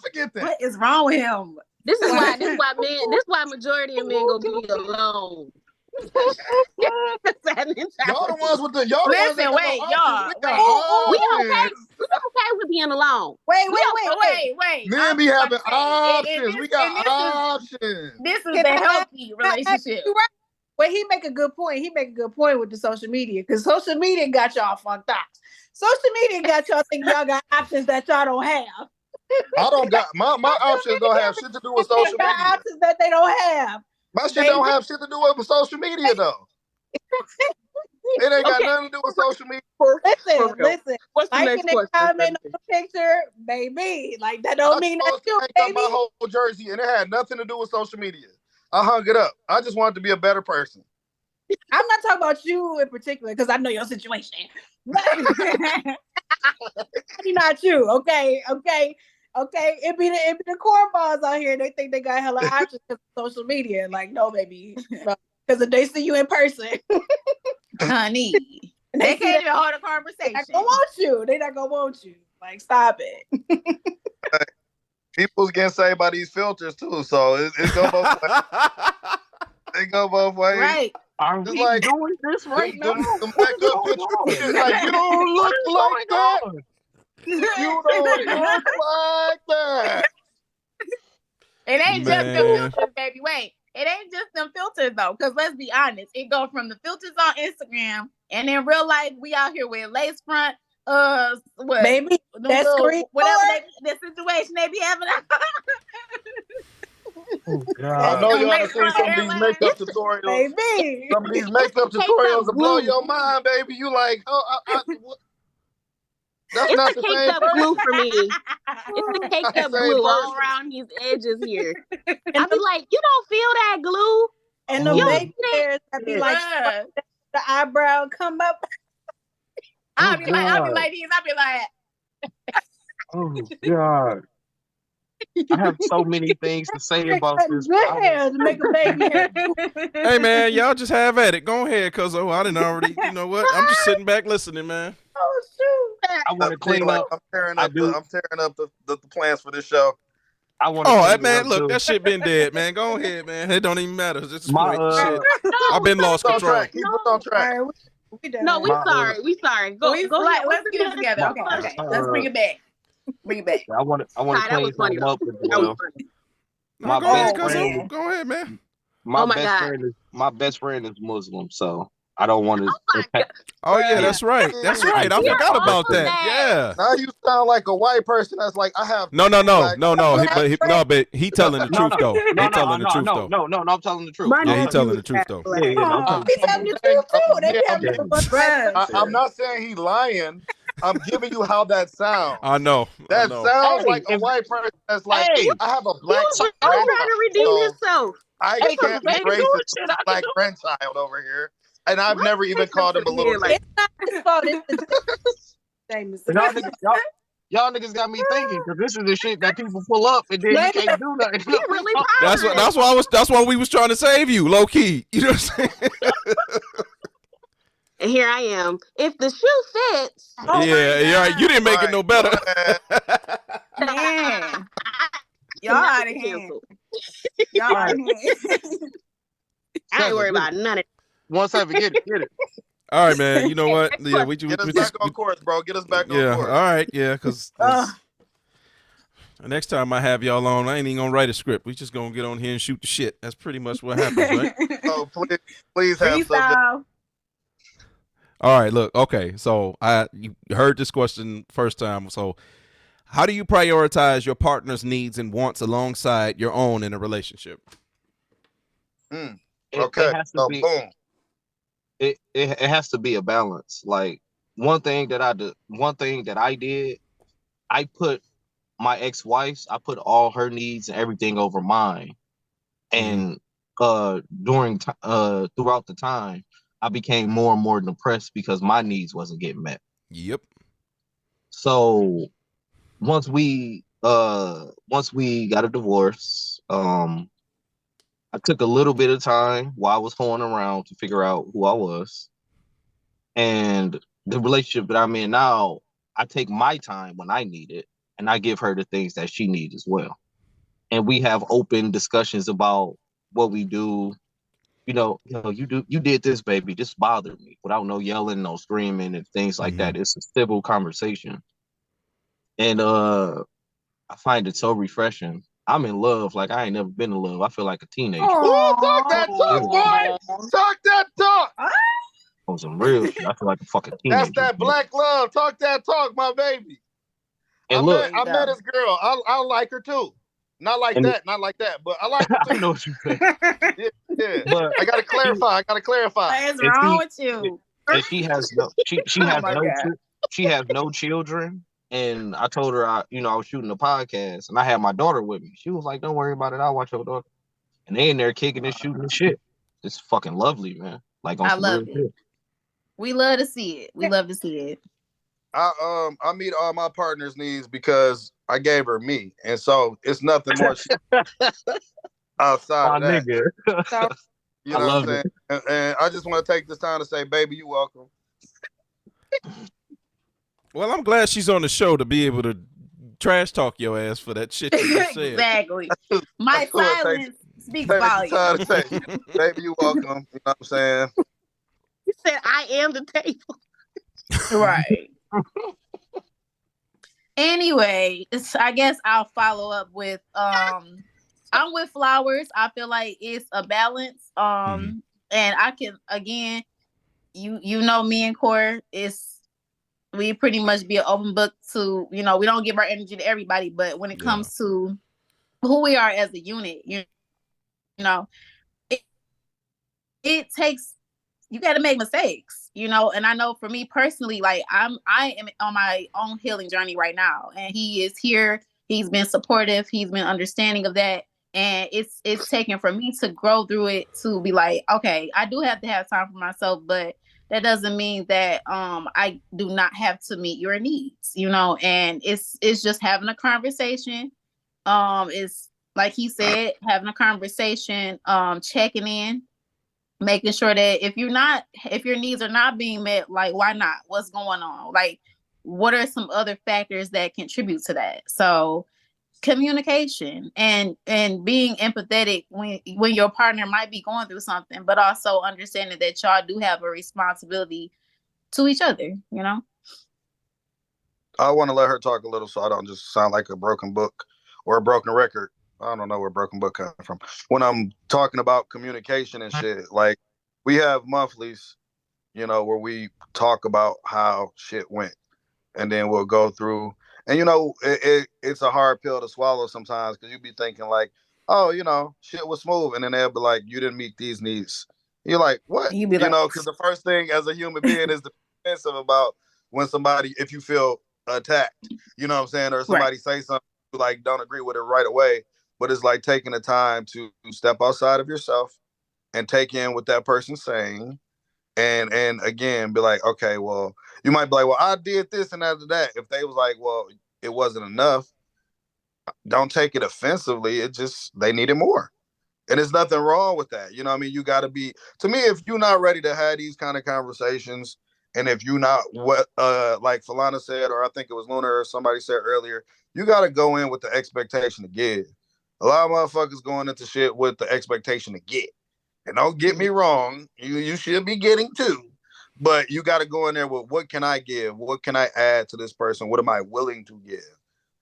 S3: forget that.
S2: What is wrong with him?
S4: This is why majority of men gonna be alone.
S3: Y'all the ones with the
S6: Listen, wait, y'all.
S4: We okay with being alone.
S6: Wait.
S3: Men be having options. We got options.
S6: This is the healthy relationship.
S2: Well, he make a good point. With the social media because social media got y'all fucked up. Social media got y'all think y'all got options that y'all don't have.
S3: I don't got my options don't have shit to do with social media.
S2: Options that they don't have.
S3: My shit don't have shit to do with social media though. It ain't got nothing to do with social media.
S2: Listen.
S4: What's the next question?
S2: Comment on the picture, baby. Like that don't mean that you,
S3: baby. My whole jersey, and it had nothing to do with social media. I hung it up. I just wanted to be a better person.
S2: I'm not talking about you in particular because I know your situation. Not you, okay? It be the cornballs out here. They think they got hella options because of social media. Like, no, baby, because if they see you in person,
S6: honey, they can't even hold a conversation.
S2: They not gonna want you. Like, stop it.
S3: People's getting saved by these filters too, so it go both ways. They go both ways.
S6: Right.
S5: Are we like doing this right now?
S3: The backup picture, like, you don't look like that. You don't look like that.
S6: It ain't just them filters, baby. Wait, it ain't just them filters though, because let's be honest, it go from the filters on Instagram, and in real life, we out here with lace front, what?
S2: Baby, that's
S6: whatever the situation they be having.
S5: Oh, God.
S3: I know y'all have seen some of these makeup tutorials.
S2: Baby.
S3: Some of these makeup tutorials will blow your mind, baby. You like, that's
S4: it's
S3: not
S4: the
S3: the
S4: caked
S3: same
S4: up glue for me. It's the caked up glue all around these edges here. I be like, you don't feel that glue?
S2: And the baby hairs that be like the eyebrow come up.
S6: I'll be like these. I'll be like,
S5: oh God. I have so many things to say about this.
S2: To make a baby hair.
S1: Hey man, y'all just have at it. Go ahead, cuz I didn't already. You know what? I'm just sitting back listening, man.
S2: Oh shoot!
S5: I want to clean up.
S3: I'm tearing up the plans for this show.
S5: I want.
S1: Oh, man, look, that shit been dead, man. Go ahead, man. It don't even matter. It's shit. I've been lost control.
S3: Keep us on track.
S4: No, we sorry. We sorry. Go ahead.
S6: Let's get it together. Okay. Let's bring it back. Bring it back.
S5: I want to clean something up with
S1: my best friend. Go ahead, man.
S5: My best friend is Muslim, so I don't want to.
S1: Oh yeah, that's right. That's right. I forgot about that. Yeah.
S3: Now you sound like a white person that's like, I have.
S1: No. But he telling the truth though. He telling the truth though.
S5: No. I'm telling the truth.
S1: Yeah, he telling the truth though.
S2: Yeah, he's telling the truth too.
S3: I'm not saying he lying. I'm giving you how that sounds.
S1: I know.
S3: Sounds like a white person that's like, I have a black.
S4: I'm trying to redeem himself.
S3: I can't be racist like grandchild over here. And I've never even called him a little.
S2: It's not his fault. It's the
S5: y'all niggas got me thinking, because this is the shit that people pull up and then you can't do nothing.
S4: Really
S1: that's why we was trying to save you, low key. You know what I'm saying?
S4: And here I am. If the shoe fits.
S1: Yeah. You didn't make it no better.
S6: Man. Y'all out of hand. Y'all out of hand.
S4: I ain't worried about none of it.
S5: 1-7, get it.
S1: All right, man. You know what? Yeah,
S3: get us back on course, bro. Get us back on course.
S1: All right, yeah, because next time I have y'all on, I ain't even gonna write a script. We just gonna get on here and shoot the shit. That's pretty much what happens, right?
S3: Oh, please have subject.
S1: All right, look, okay. So you heard this question first time. So how do you prioritize your partner's needs and wants alongside your own in a relationship?
S3: Okay.
S5: It has to be,
S3: boom.
S5: It has to be a balance. Like one thing that I did, I put my ex-wife's, I put all her needs and everything over mine. And throughout the time, I became more and more depressed because my needs wasn't getting met.
S1: Yep.
S5: So once we got a divorce, I took a little bit of time while I was hoeing around to figure out who I was. And the relationship that I'm in now, I take my time when I need it, and I give her the things that she needs as well. And we have open discussions about what we do. You did this, baby. This bothered me, without no yelling, no screaming, and things like that. It's a civil conversation. And I find it so refreshing. I'm in love like I ain't never been in love. I feel like a teenager.
S3: Oh, talk that talk, boy! Talk that talk!
S5: On some real shit. I feel like a fucking teenager.
S3: That's that black love. Talk that talk, my baby.
S5: And
S3: I met this girl. I like her too. Not like that, but I like her too.
S5: I know what you said.
S3: Yeah. But I gotta clarify.
S6: What's wrong with you?
S5: And she has no children. And I told her, I was shooting a podcast, and I had my daughter with me. She was like, "Don't worry about it. I'll watch your daughter." And they in there kicking and shooting and shit. It's fucking lovely, man. Like on
S6: I
S5: some real
S6: love it.
S5: shit.
S6: We love to see it. We love to see it.
S3: I meet all my partner's needs because I gave her me, and so it's nothing more outside
S5: My
S3: of that.
S5: nigga.
S2: So
S3: You
S5: I
S3: know what I'm
S5: love
S3: saying?
S5: it.
S3: And I just want to take this time to say, baby, you welcome.
S1: Well, I'm glad she's on the show to be able to trash talk your ass for that shit you just said.
S6: Exactly.
S3: I
S6: My
S3: just want to
S6: silence speaks
S3: take the time
S6: volumes.
S3: to say, baby, you welcome. You know what I'm saying?
S4: He said, "I am the table."
S6: Right. Anyway, I guess I'll follow up with I'm with flowers. I feel like it's a balance. And I can again, you know me and Core, we pretty much be an open book to, we don't give our energy to everybody, but when it comes to who we are as a unit, you know, it takes, you got to make mistakes, and I know for me personally, like I am on my own healing journey right now, and he is here. He's been supportive. He's been understanding of that. And it's taken for me to grow through it, to be like, okay, I do have to have time for myself, but that doesn't mean that I do not have to meet your needs, and it's just having a conversation. It's like he said, having a conversation, checking in, making sure that if your needs are not being met, like, why not? What's going on? Like, what are some other factors that contribute to that? So communication and being empathetic when your partner might be going through something, but also understanding that y'all do have a responsibility to each other,
S3: I want to let her talk a little so I don't just sound like a broken book or a broken record. I don't know where broken book comes from. When I'm talking about communication and shit, like we have monthlies, where we talk about how shit went, and then we'll go through. And it's a hard pill to swallow sometimes because you be thinking like, oh, shit was smooth, and then they'll be like, you didn't meet these needs. You're like, what?
S6: and you be like,
S3: Because the first thing as a human being is defensive about when somebody, if you feel attacked, you know what I'm saying, or somebody say something you like don't agree with it right away. But it's like taking the time to step outside of yourself and take in what that person's saying, and again be like, okay, well, you might be like, well, I did this and after that. If they was like, well, it wasn't enough, don't take it offensively. It just, they needed more. And there's nothing wrong with that. You know what I mean? You got to be, to me, if you're not ready to have these kind of conversations, and if you're not what, like Falana said, or I think it was Luna or somebody said earlier, you got to go in with the expectation to give. A lot of motherfuckers going into shit with the expectation to get. And don't get me wrong, you should be getting too. But you got to go in there with, what can I give? What can I add to this person? What am I willing to give?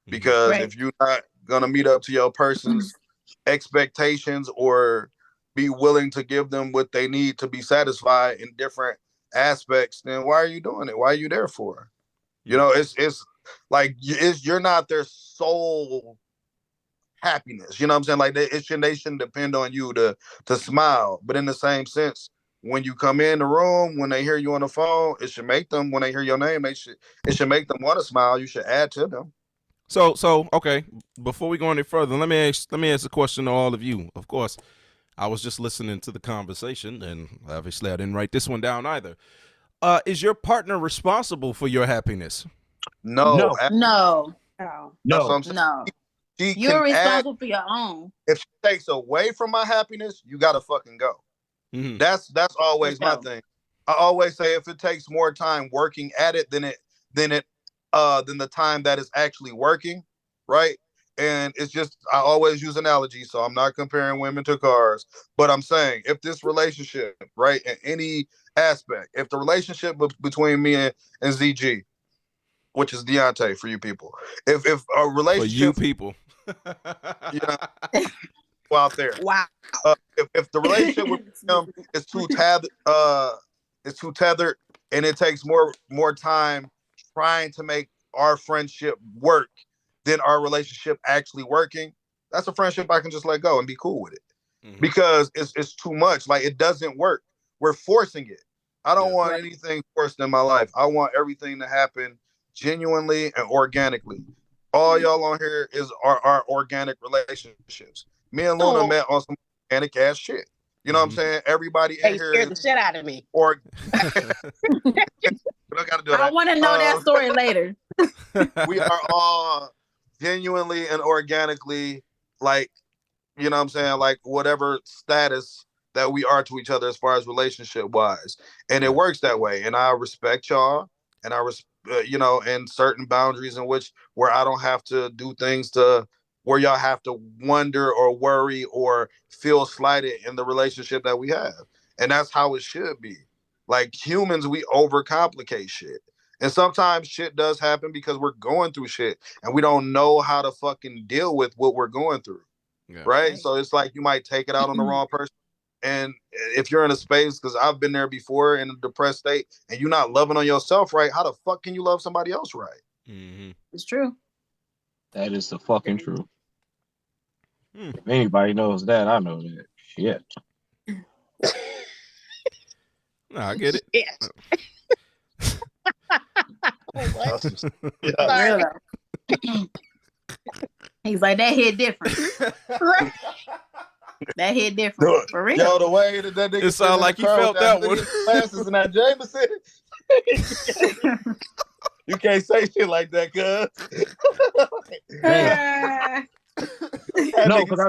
S3: Because if you're not going to meet up to your person's expectations or be willing to give them what they need to be satisfied in different aspects, then why are you doing it? Why are you there for? It's like, you're not their sole happiness. You know what I'm saying? Like they shouldn't depend on you to smile. But in the same sense, when you come in the room, when they hear you on the phone, it should make them, when they hear your name, it should make them want to smile. You should add to them.
S1: So okay. Before we go any further, let me ask a question to all of you. Of course, I was just listening to the conversation, and obviously I didn't write this one down either. Is your partner responsible for your happiness?
S3: No.
S6: no,
S3: That's what I'm saying.
S6: no.
S3: She
S6: You're
S3: can
S6: responsible
S3: add,
S6: for your own.
S3: if she takes away from my happiness, you gotta fucking go.
S1: Mm-hmm.
S3: That's always my thing. I always say, if it takes more time working at it than the time that is actually working, right? And it's just, I always use analogy, so I'm not comparing women to cars, but I'm saying, if this relationship, right, in any aspect, if the relationship between me and ZG, which is Deonte for you people, if a relationship
S1: for you people,
S3: out there,
S6: wow,
S3: if the relationship with him is too tethered, and it takes more time trying to make our friendship work than our relationship actually working, that's a friendship I can just let go and be cool with it. Because it's too much. Like, it doesn't work. We're forcing it. I don't want anything forced in my life. I want everything to happen genuinely and organically. All y'all on here are organic relationships. Me and Luna met on some organic ass shit. You know what I'm saying? Everybody in
S4: They
S3: here
S4: scared
S3: is,
S4: the shit out of me.
S3: or we don't got to do that.
S6: I want to know that story later.
S3: We are all genuinely and organically like, you know what I'm saying, like whatever status that we are to each other as far as relationship wise, and it works that way. And I respect y'all, and you know, and certain boundaries in which where I don't have to do things to where y'all have to wonder or worry or feel slighted in the relationship that we have. And that's how it should be. Like humans, we overcomplicate shit. And sometimes shit does happen because we're going through shit and we don't know how to fucking deal with what we're going through.
S1: Yeah.
S3: Right? So it's like you might take it out on the wrong person. And if you're in a space, because I've been there before in a depressed state, and you're not loving on yourself right, how the fuck can you love somebody else right?
S1: Mm-hmm.
S6: It's true.
S5: That is the fucking truth. If anybody knows that, I know that. Shit.
S1: No, I get it.
S4: Yes.
S6: Real though. He's like, that hit different.
S4: Right.
S6: That hit different. For real.
S3: Yo, the way that nigga
S1: It sound like he felt that one.
S3: Glasses and that Jameson. You can't say shit like that, cuz.
S5: No, because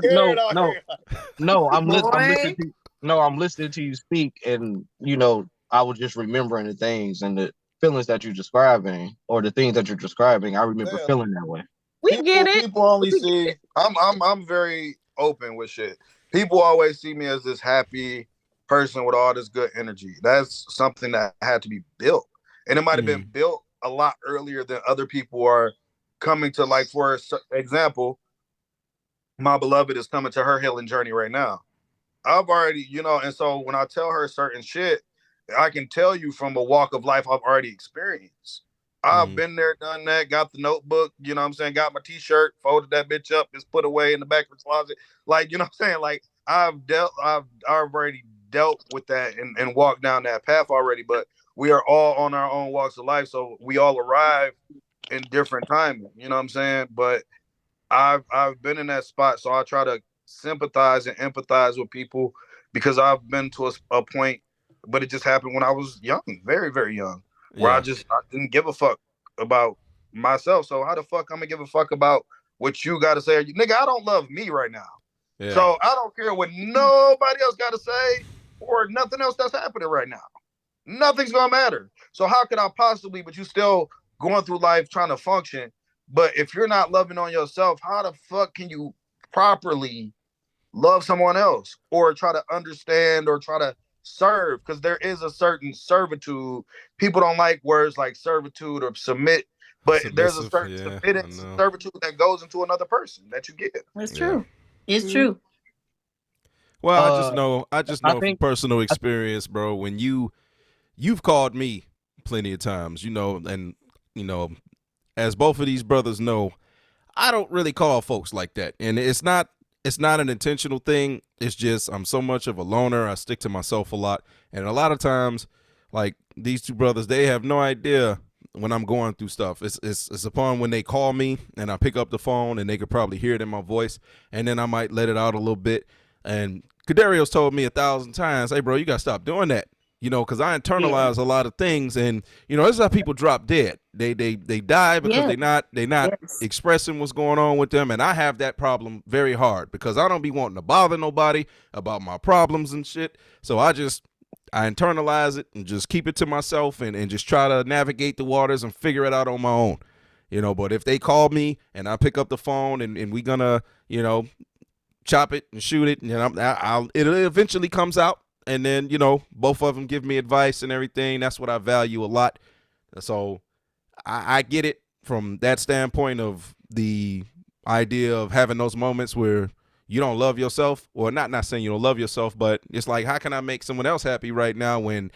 S5: I'm listening to you speak, and you know, I was just remembering the things and the feelings that you're describing, or the things that you're describing. I remember feeling that way.
S4: Get it.
S3: People only see. I'm very open with shit. People always see me as this happy person with all this good energy. That's something that had to be built, and it might have been built a lot earlier than other people are coming to. Like, for example, my beloved is coming to her healing journey right now. I've already, you know, and so when I tell her certain shit, I can tell you from a walk of life I've already experienced. I've been there, done that, got the notebook, you know what I'm saying, got my t-shirt, folded that bitch up, it's put away in the back of the closet. Like, you know what I'm saying? Like, I've already dealt with that and walked down that path already, but we are all on our own walks of life, so we all arrive in different timing, you know what I'm saying? But I've been in that spot, so I try to sympathize and empathize with people because I've been to a point, but it just happened when I was young, very, very young, where I didn't give a fuck about myself. So how the fuck I'm gonna give a fuck about what you got to say? Nigga, I don't love me right now. Yeah. So I don't care what nobody else got to say or nothing else that's happening right now. Nothing's gonna matter. So how could I possibly, but you still going through life trying to function? But if you're not loving on yourself, how the fuck can you properly love someone else or try to understand or try to serve? Because there is a certain servitude. People don't like words like servitude or submit, but there's a certain servitude that goes into another person that you get.
S6: It's true. It's true.
S1: Well, I just know from personal experience, bro, when you've called me plenty of times, you know, and you know, as both of these brothers know, I don't really call folks like that. And it's not an intentional thing. It's just I'm so much of a loner. I stick to myself a lot. And a lot of times, like these two brothers, they have no idea when I'm going through stuff. It's upon when they call me and I pick up the phone and they could probably hear it in my voice. And then I might let it out a little bit. And Corderio's told me 1,000 times, hey, bro, you got to stop doing that. You know, because I internalize a lot of things, and you know, this is how people drop dead. They die because they not expressing what's going on with them, and I have that problem very hard because I don't be wanting to bother nobody about my problems and shit. So I internalize it and just keep it to myself and just try to navigate the waters and figure it out on my own. You know, but if they call me and I pick up the phone and we gonna, you know, chop it and shoot it, and it eventually comes out. And then, you know, both of them give me advice and everything. That's what I value a lot. So I get it from that standpoint of the idea of having those moments where you don't love yourself, or not saying you don't love yourself, but it's like, how can I make someone else happy right now when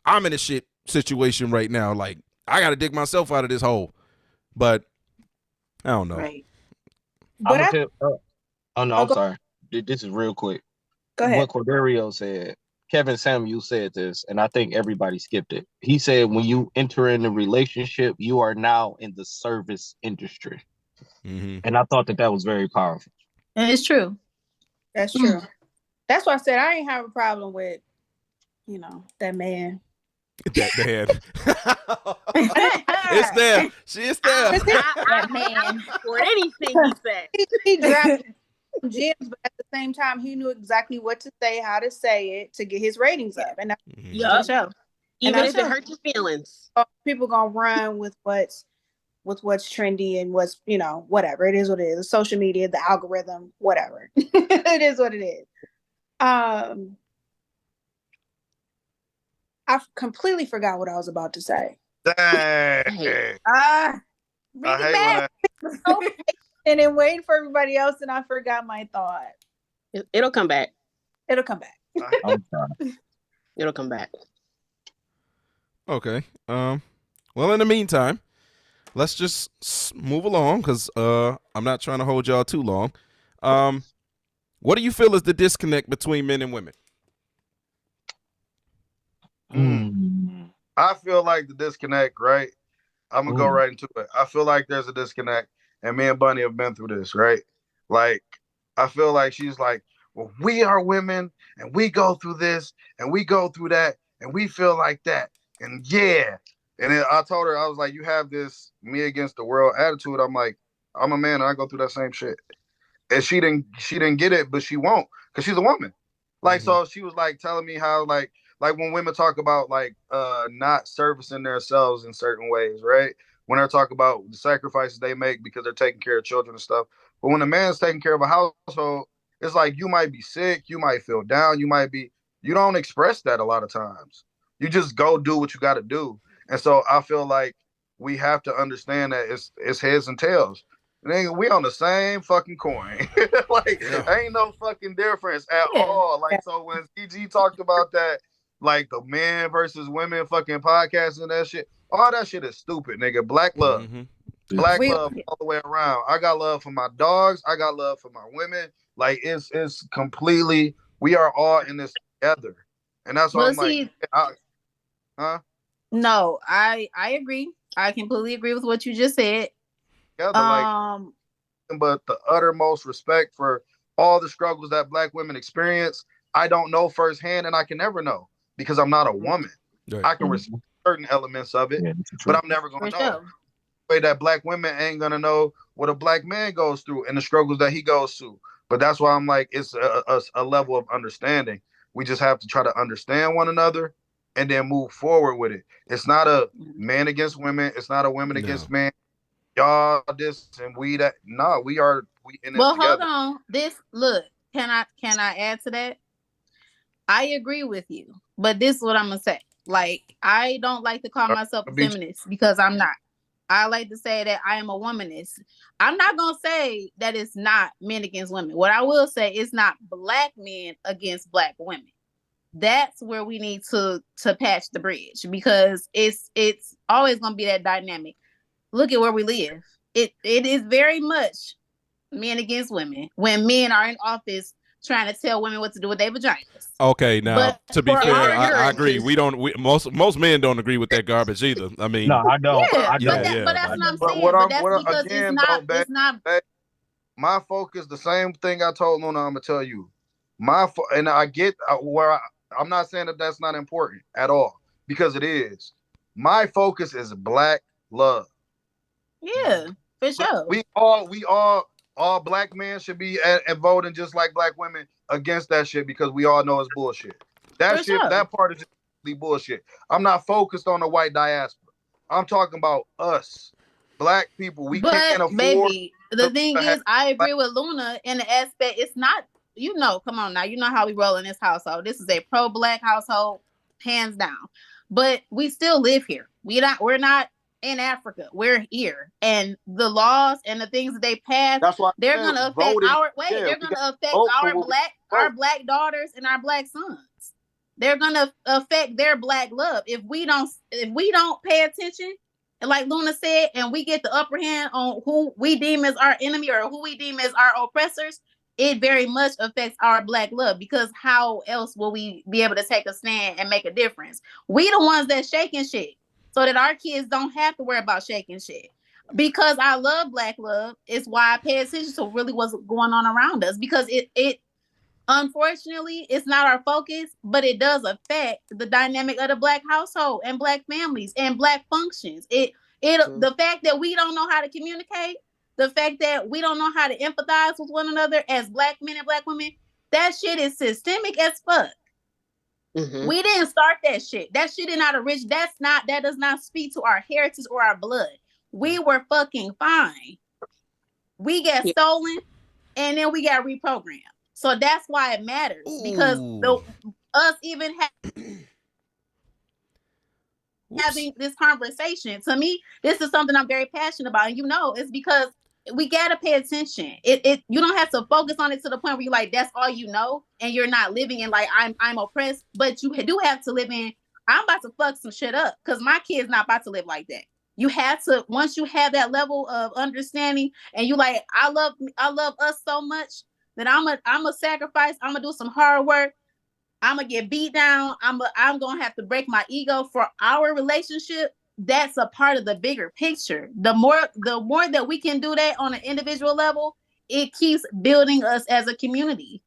S1: I'm in a shit situation right now? Like, I got to dig myself out of this hole. But I don't know.
S2: Right.
S5: I'm sorry. This is real quick.
S2: Go ahead.
S5: What Corderio said. Kevin Samuel said this, and I think everybody skipped it. He said, when you enter in a relationship, you are now in the service industry. And I thought that was very powerful.
S6: And it's true.
S2: That's true. That's why I said I ain't have a problem with, that man.
S1: That man. It's there. She is there.
S6: That man.
S4: For anything he said.
S2: He dropped some gems, but at the same time, he knew exactly what to say, how to say it to get his ratings up. And that's
S4: Yup.
S2: show.
S4: Even if it hurt your feelings.
S2: People gonna run with what's trendy and what's, whatever. It is what it is. The social media, the algorithm, whatever. It is what it is. I completely forgot what I was about to say.
S3: Dang.
S2: I hate when that. And then waiting for everybody else, and I forgot my thought.
S4: It'll come back.
S2: It'll come back.
S4: It'll come back.
S1: Okay. Well, in the meantime, let's just move along because I'm not trying to hold y'all too long. What do you feel is the disconnect between men and women?
S3: I feel like the disconnect, right? I'm gonna go right into it. I feel like there's a disconnect, and me and Bunny have been through this, right? Like, I feel like she's like, well, we are women, and we go through this, and we go through that, and we feel like that, and yeah. And then I told her, I was like, you have this me against the world attitude. I'm like, I'm a man, and I go through that same shit. And she didn't get it, but she won't, because she's a woman. Like, so she was like telling me how like when women talk about like not servicing themselves in certain ways, right? When they're talking about the sacrifices they make because they're taking care of children and stuff. But when a man's taking care of a household, it's like you might be sick, you might feel down, you don't express that a lot of times. You just go do what you got to do. And so I feel like we have to understand that it's heads and tails. Nigga, we on the same fucking coin. Ain't no fucking difference at all. Like, so when CG talked about that, like the men versus women fucking podcast and that shit, all that shit is stupid, nigga. Black love. Black love all the way around. I got love for my dogs. I got love for my women. Like, it's completely, we are all in this together. And that's why I'm like,
S6: No, I agree. I completely agree with what you just said.
S3: Together, but the uttermost respect for all the struggles that Black women experience, I don't know firsthand, and I can never know because I'm not a woman. Right. I can respect certain elements of it, but I'm never going to know. The way that Black women ain't going to know what a Black man goes through and the struggles that he goes through. But that's why I'm like, it's a level of understanding. We just have to try to understand one another and then move forward with it. It's not a man against women. It's not a women against men. Y'all this and we that. No, we in this together.
S6: Hold on. Can I add to that? I agree with you, but this is what I'm gonna say. Like, I don't like to call myself a feminist because I'm not. I like to say that I am a womanist. I'm not gonna say that it's not men against women. What I will say is not Black men against Black women. That's where we need to patch the bridge because it's always gonna be that dynamic. Look at where we live. It is very much men against women when men are in office trying to tell women what to do with their vaginas.
S1: Okay, now to be fair, I agree. Most men don't agree with that garbage either. I mean,
S5: no, I don't.
S6: But that's what I'm saying. But that's because it's not.
S3: My focus, the same thing I told Luna, I'm gonna tell you. And I get where I'm not saying that that's not important at all because it is. My focus is Black love.
S6: Yeah, for sure.
S3: We all Black men should be and voting just like Black women against that shit because we all know it's bullshit. That part is just bullshit. I'm not focused on the white diaspora. I'm talking about us, Black people. We can't afford.
S6: Baby, the thing is, I agree with Luna in the aspect. It's not, come on now. You know how we roll in this household. This is a pro-Black household, hands down. But we still live here. We're not in Africa. We're here, and the laws and the things that they pass, they're going to affect our Black daughters and our Black sons. They're going to affect their Black love if we don't pay attention. And like Luna said, and we get the upper hand on who we deem as our enemy or who we deem as our oppressors, it very much affects our Black love because how else will we be able to take a stand and make a difference? We the ones that shaking shit. So that our kids don't have to worry about shaking shit. Because I love Black love is why I pay attention to really what's going on around us. Because Unfortunately, it's not our focus, but it does affect the dynamic of the Black household and Black families and Black functions. The fact that we don't know how to communicate, the fact that we don't know how to empathize with one another as Black men and Black women, that shit is systemic as fuck.
S4: Mm-hmm.
S6: We didn't start that shit. That shit is not original. That does not speak to our heritage or our blood. We were fucking fine. We got stolen and then we got reprogrammed. So that's why it matters. Because us even having this conversation, to me, this is something I'm very passionate about. And it's because we gotta pay attention. You don't have to focus on it to the point where you're like, that's all you know, and you're not living in like I'm oppressed. But you do have to live in, I'm about to fuck some shit up because my kid's not about to live like that. You have to, once you have that level of understanding and you like, I love us so much that I'm a sacrifice, I'm gonna do some hard work, I'm gonna get beat down, I'm gonna have to break my ego for our relationship. That's a part of the bigger picture. The more that we can do that on an individual level, it keeps building us as a community.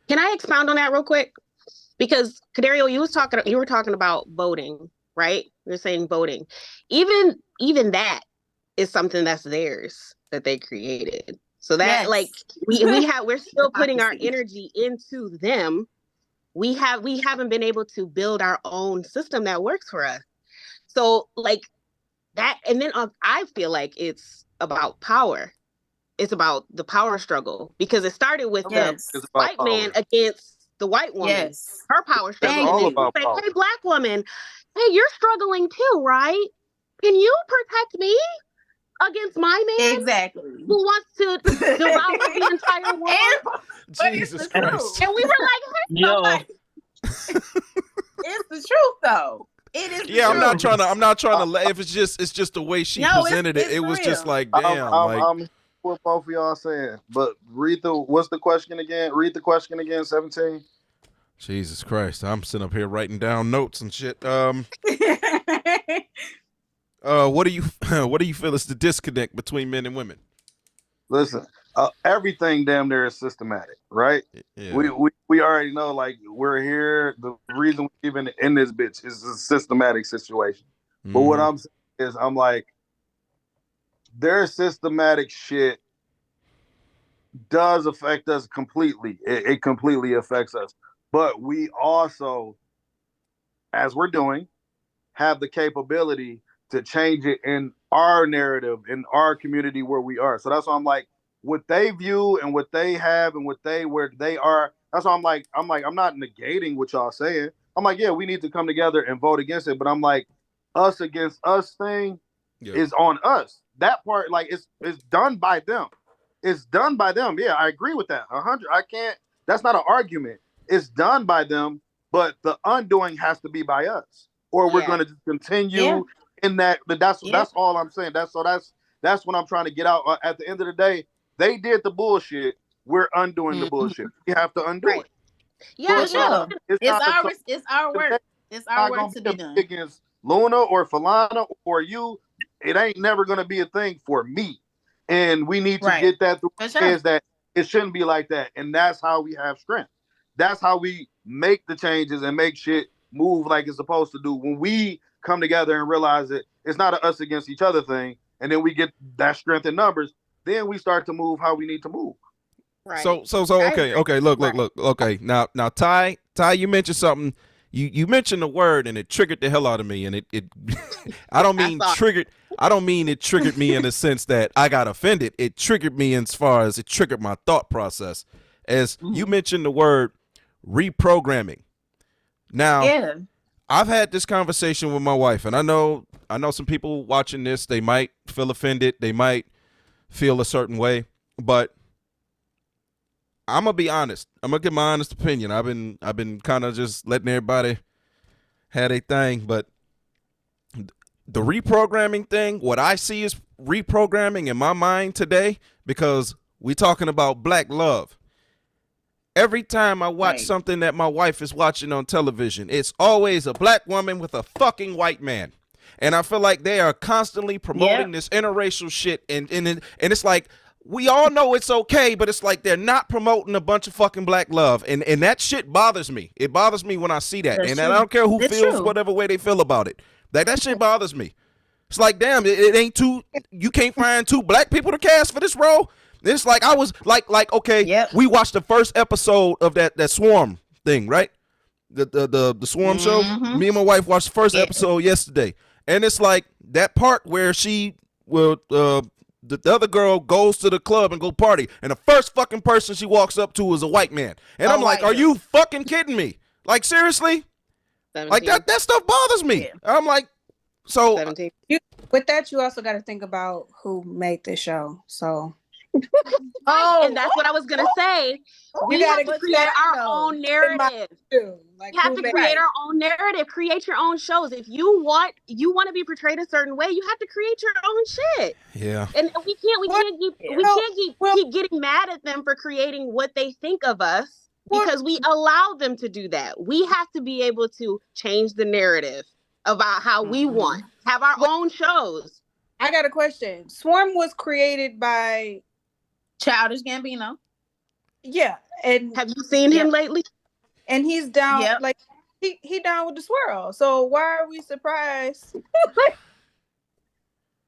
S4: Can I expound on that real quick? Because Corderio, you were talking about voting, right? You're saying voting. Even that is something that's theirs that they created. So that like we're still putting our energy into them. We haven't been able to build our own system that works for us. So like that, and then I feel like it's about power. It's about the power struggle because it started with the white man against the white woman. Her power struggle. And then say, hey, Black woman, hey, you're struggling too, right? Can you protect me against my man?
S6: Exactly.
S4: Who wants to devour the entire world?
S1: Jesus Christ.
S4: And we were like, hey,
S6: it's the truth though. It is.
S1: Yeah, I'm not trying to. If it's just the way she presented it, it was just like, damn.
S3: I'm what both of y'all saying, but what's the question again? Read the question again. 17.
S1: Jesus Christ, I'm sitting up here writing down notes and shit. What do you feel is the disconnect between men and women?
S3: Listen, everything damn near is systematic, right? Yeah. We already know, like, we're here. The reason we're even in this bitch is a systematic situation. Mm-hmm. But what I'm saying is, I'm like, their systematic shit does affect us completely. It completely affects us. But we also, as we're doing, have the capability to change it in our narrative, in our community where we are. So that's why I'm like, what they view and what they have and where they are. That's why I'm not negating what y'all saying. I'm like, yeah, we need to come together and vote against it. But I'm like, us against us thing is on us. That part, like, it's done by them. It's done by them. Yeah, I agree with that. 100. I can't. That's not an argument. It's done by them, but the undoing has to be by us, or we're going to continue in that. But that's all I'm saying. That's what I'm trying to get out. At the end of the day, they did the bullshit. We're undoing the bullshit. We have to undo it.
S6: Yeah, it's our work. It's our work to be done.
S3: Against Luna or Falana or you, it ain't never going to be a thing for me. And we need to get that through is that it shouldn't be like that. And that's how we have strength. That's how we make the changes and make shit move like it's supposed to do. When we come together and realize that it's not an us against each other thing, and then we get that strength in numbers, then we start to move how we need to move.
S1: Right. So okay. Look. Okay. Now, Ty, you mentioned something. You mentioned the word and it triggered the hell out of me. And it I don't mean triggered. I don't mean it triggered me in the sense that I got offended. It triggered me as far as it triggered my thought process. As you mentioned the word reprogramming. Now, I've had this conversation with my wife, and I know some people watching this, they might feel offended, they might feel a certain way, but I'm gonna be honest. I'm gonna give my honest opinion. I've been kind of just letting everybody have their thing, but the reprogramming thing, what I see is reprogramming in my mind today, because we're talking about Black love. Every time I watch something that my wife is watching on television, it's always a Black woman with a fucking white man. And I feel like they are constantly promoting this interracial shit. And it's like, we all know it's okay, but it's like they're not promoting a bunch of fucking black love, and that shit bothers me. It bothers me when I see that,
S6: That's
S1: and
S6: true.
S1: I don't care who
S6: That's
S1: feels
S6: true.
S1: whatever way they feel about it. That shit bothers me. It's like, damn, it ain't two. You can't find two black people to cast for this role. It's like I was like okay,
S6: Yep.
S1: we watched the first episode of that Swarm thing, right? The Swarm show. Me and my wife watched the first episode yesterday, and it's like that part where the other girl goes to the club and go party, and the first fucking person she walks up to is a white man, and I'm like, are you fucking kidding me? Like, seriously?
S4: 17.
S1: Like that stuff bothers me.
S6: Yeah.
S1: I'm like, so
S4: 17.
S2: With that, you also got to think about who made this show. So
S4: And that's what I was gonna say. We have to create our own narrative.
S2: Like,
S4: You have to create our own narrative. Create your own shows. If you want to be portrayed a certain way, you have to create your own shit.
S1: yeah.
S4: And we can't keep getting mad at them for creating what they think of us because we allow them to do that. We have to be able to change the narrative about how we want. Have our own shows.
S2: I got a question. Swarm was created by
S6: Childish Gambino.
S2: Yeah, and
S4: have you seen him lately?
S2: And he's down, like he down with the swirl. So why are we surprised?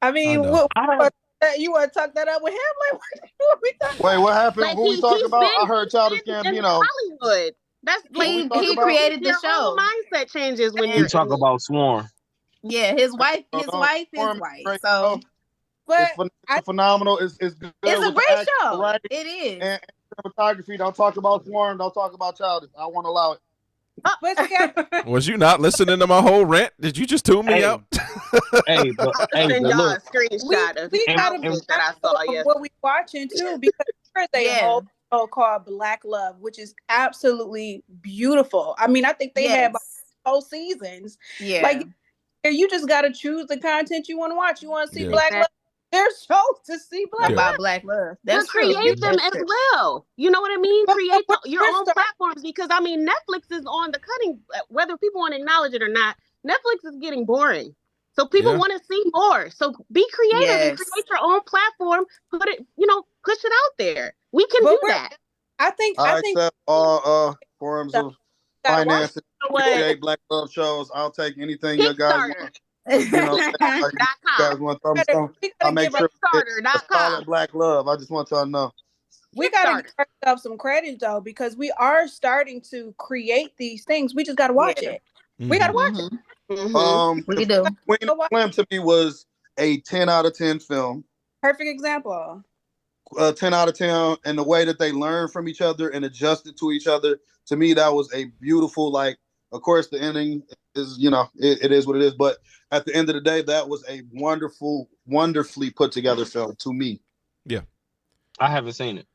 S2: I mean, you want to talk that up with him? Like, what we talking?
S3: Wait, what happened?
S4: Like,
S3: Who we talking about? I heard Childish Gambino.
S4: Hollywood. That's
S6: he created the show.
S4: Whole mindset changes when
S5: you talk about Swarm.
S6: Yeah, his wife is white. So,
S2: but
S3: it's phenomenal. It's good.
S6: It's a great show.
S3: Right?
S6: It is.
S3: And cinematography. Don't talk about Swarm. Don't talk about Childish. I won't allow it.
S1: Was you not listening to my whole rant? Did you just tune me out?
S5: But
S4: send y'all a screenshot of
S2: that I saw what we watching too, because there's a whole show called Black Love, which is absolutely beautiful. I mean, I think they have whole seasons.
S6: Yeah,
S2: like you just got to choose the content you want to watch. You want to see Black Love? There's shows to see
S6: Black Love. That's true.
S4: Create them as well. You know what I mean? Create your own platforms, because I mean, Netflix is on the cutting. Whether people want to acknowledge it or not, Netflix is getting boring. So people want to see more. So be creative and create your own platform. Put it, push it out there. We can do that.
S2: I think
S3: accept all forms of finance to create Black Love shows. I'll take anything you guys want. You guys want to throw me some? I'll make sure it's solid Black Love. I just want y'all to know.
S2: We got to give ourselves some credit though, because we are starting to create these things. We just got to watch it. We got to watch it.
S6: We do.
S3: Queen of Slim to me was a 10 out of 10 film.
S2: Perfect example.
S3: 10 out of 10, and the way that they learn from each other and adjusted to each other. To me, that was a beautiful, like, of course, the ending is, it is what it is. But at the end of the day, that was a wonderfully put together film to me.
S1: Yeah.
S5: I haven't seen it.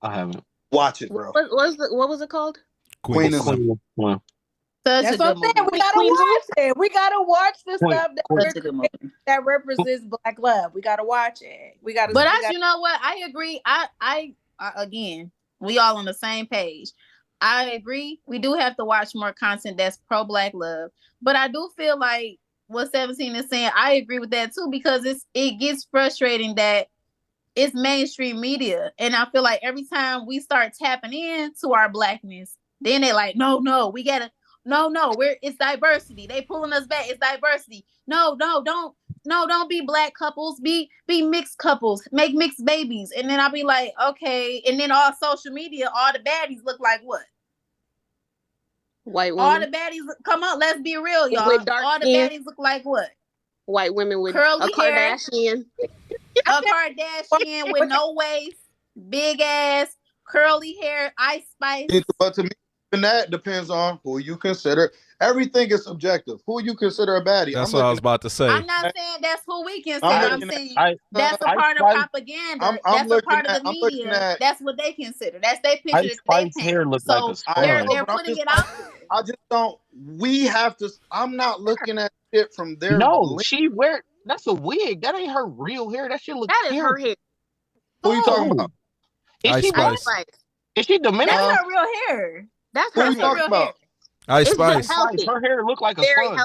S5: I haven't.
S3: Watch it, bro.
S4: What was it called?
S3: Queen of Slim.
S2: That's what I'm saying. We gotta watch it. We gotta watch the stuff that represents Black love. We gotta watch it.
S6: But you know what? I agree. I again, we all on the same page. I agree. We do have to watch more content that's pro Black love. But I do feel like what 17 is saying, I agree with that too, because it gets frustrating that it's mainstream media. And I feel like every time we start tapping into our Blackness, then they're like, no, it's diversity. They pulling us back. It's diversity. No, don't be Black couples. Be mixed couples. Make mixed babies. And then I'll be like, okay. And then all social media, all the baddies look like what?
S4: White women.
S6: All the baddies, come on, let's be real, y'all. All the baddies look like what?
S4: White women with
S6: curly hair.
S4: Kardashian.
S6: A Kardashian with no waist, big ass, curly hair, Ice Spice.
S3: But to me, and that depends on who you consider. Everything is subjective. Who you consider a baddie.
S1: That's what I was about to say.
S6: I'm not saying that's who we consider. I'm saying that's a part of propaganda. That's a part of the media. That's what they consider. That's their picture.
S5: Ice hair looks like a sponge.
S6: They're putting it out there.
S3: I just don't. We have to. I'm not looking at it from their.
S5: No, that's a wig. That ain't her real hair. That shit looks.
S4: That is her hair.
S3: Who you talking about?
S5: Is she Dominican?
S6: That's her real hair.
S4: That's
S3: who
S4: her
S3: you talking about?
S1: Ice Spice.
S5: Her hair look like a sponge.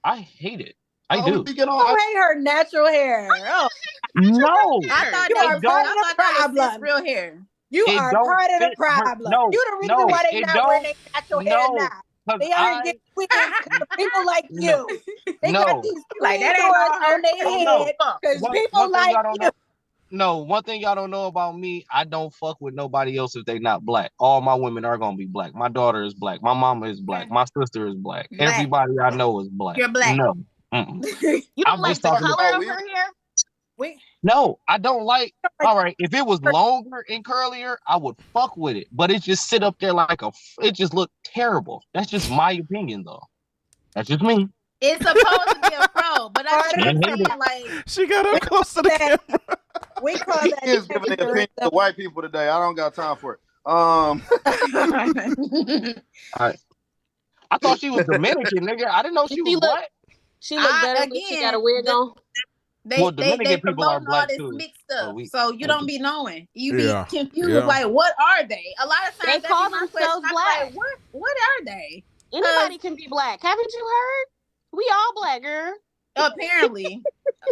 S5: I hate it. I do.
S3: We get on.
S2: You hate her natural hair. Oh,
S5: No,
S6: I thought
S2: you
S6: that
S2: are
S6: was
S2: part
S6: I
S2: of the
S6: thought that was cis
S2: problem.
S6: real hair.
S2: You
S5: it
S2: are
S5: don't
S2: part of the
S5: fit her.
S2: problem.
S5: No,
S2: You the reason
S5: no,
S2: why they
S5: it
S2: not wearing
S5: don't.
S2: their natural hair
S5: No,
S2: now.
S5: because
S2: They out here getting wigs because of people like
S5: no,
S2: you. They got
S5: no.
S2: these
S6: Like
S2: twin
S6: that ain't
S2: doors
S6: all her.
S2: on their
S5: Oh no.
S2: head because
S5: One
S2: people
S5: thing
S2: like
S5: y'all don't
S2: you.
S5: know. No, one thing y'all don't know about me, I don't fuck with nobody else if they not black. All my women are gonna be black. My daughter is black. My mama is black. My sister is black.
S6: Black.
S5: Everybody I know is black.
S6: You're black.
S5: No. Mm-mm.
S4: You
S5: I'm
S4: don't like
S5: just
S4: the
S5: talking
S4: color
S3: about
S4: of
S3: we-
S4: her hair?
S5: No, I don't like.
S2: Like-
S5: All right, if it was longer and curlier, I would fuck with it. But it just sit up there like it just looked terrible. That's just my opinion, though. That's just me.
S6: It's supposed to be a fro, but I'm
S2: Part of
S6: just
S2: the
S6: saying,
S2: problem.
S6: like,
S1: She got up close to the
S2: that-
S1: camera.
S2: We call
S3: He
S2: that
S3: is giving the opinion to white people today. I don't got time for it.
S5: I thought she was Dominican, nigga. I didn't know she was
S4: look-
S5: black.
S4: She look better when she got a wig on.
S5: Well, Dominican people are
S6: promoting
S5: black
S6: all this
S5: too.
S6: mixed stuff,
S5: we-
S6: so you don't be knowing. You be
S1: Yeah,
S6: confused,
S1: yeah.
S6: like, what are they? A lot of
S4: They
S6: times
S4: call
S6: be my
S4: themselves
S6: question. I'm
S4: black.
S6: like, what are they?
S4: Anybody can be black. Haven't you heard? We all black, girl.
S6: Apparently,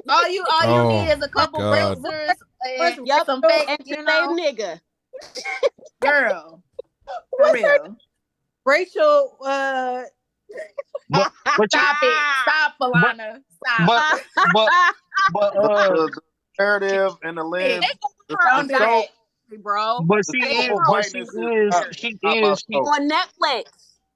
S6: all you
S1: Oh,
S6: need is a couple
S1: God.
S6: bracers and
S4: Yep.
S6: some fake,
S4: And to
S6: you
S4: say
S6: know,
S4: nigga.
S6: girl, for real.
S2: Rachel,
S5: But
S6: Stop it, stop, Falana, stop.
S5: but
S3: the narrative and the lens.
S6: Don't do that, bro.
S5: but
S3: The
S5: she
S3: scope of
S5: but she
S3: whiteness
S5: is
S4: On Netflix.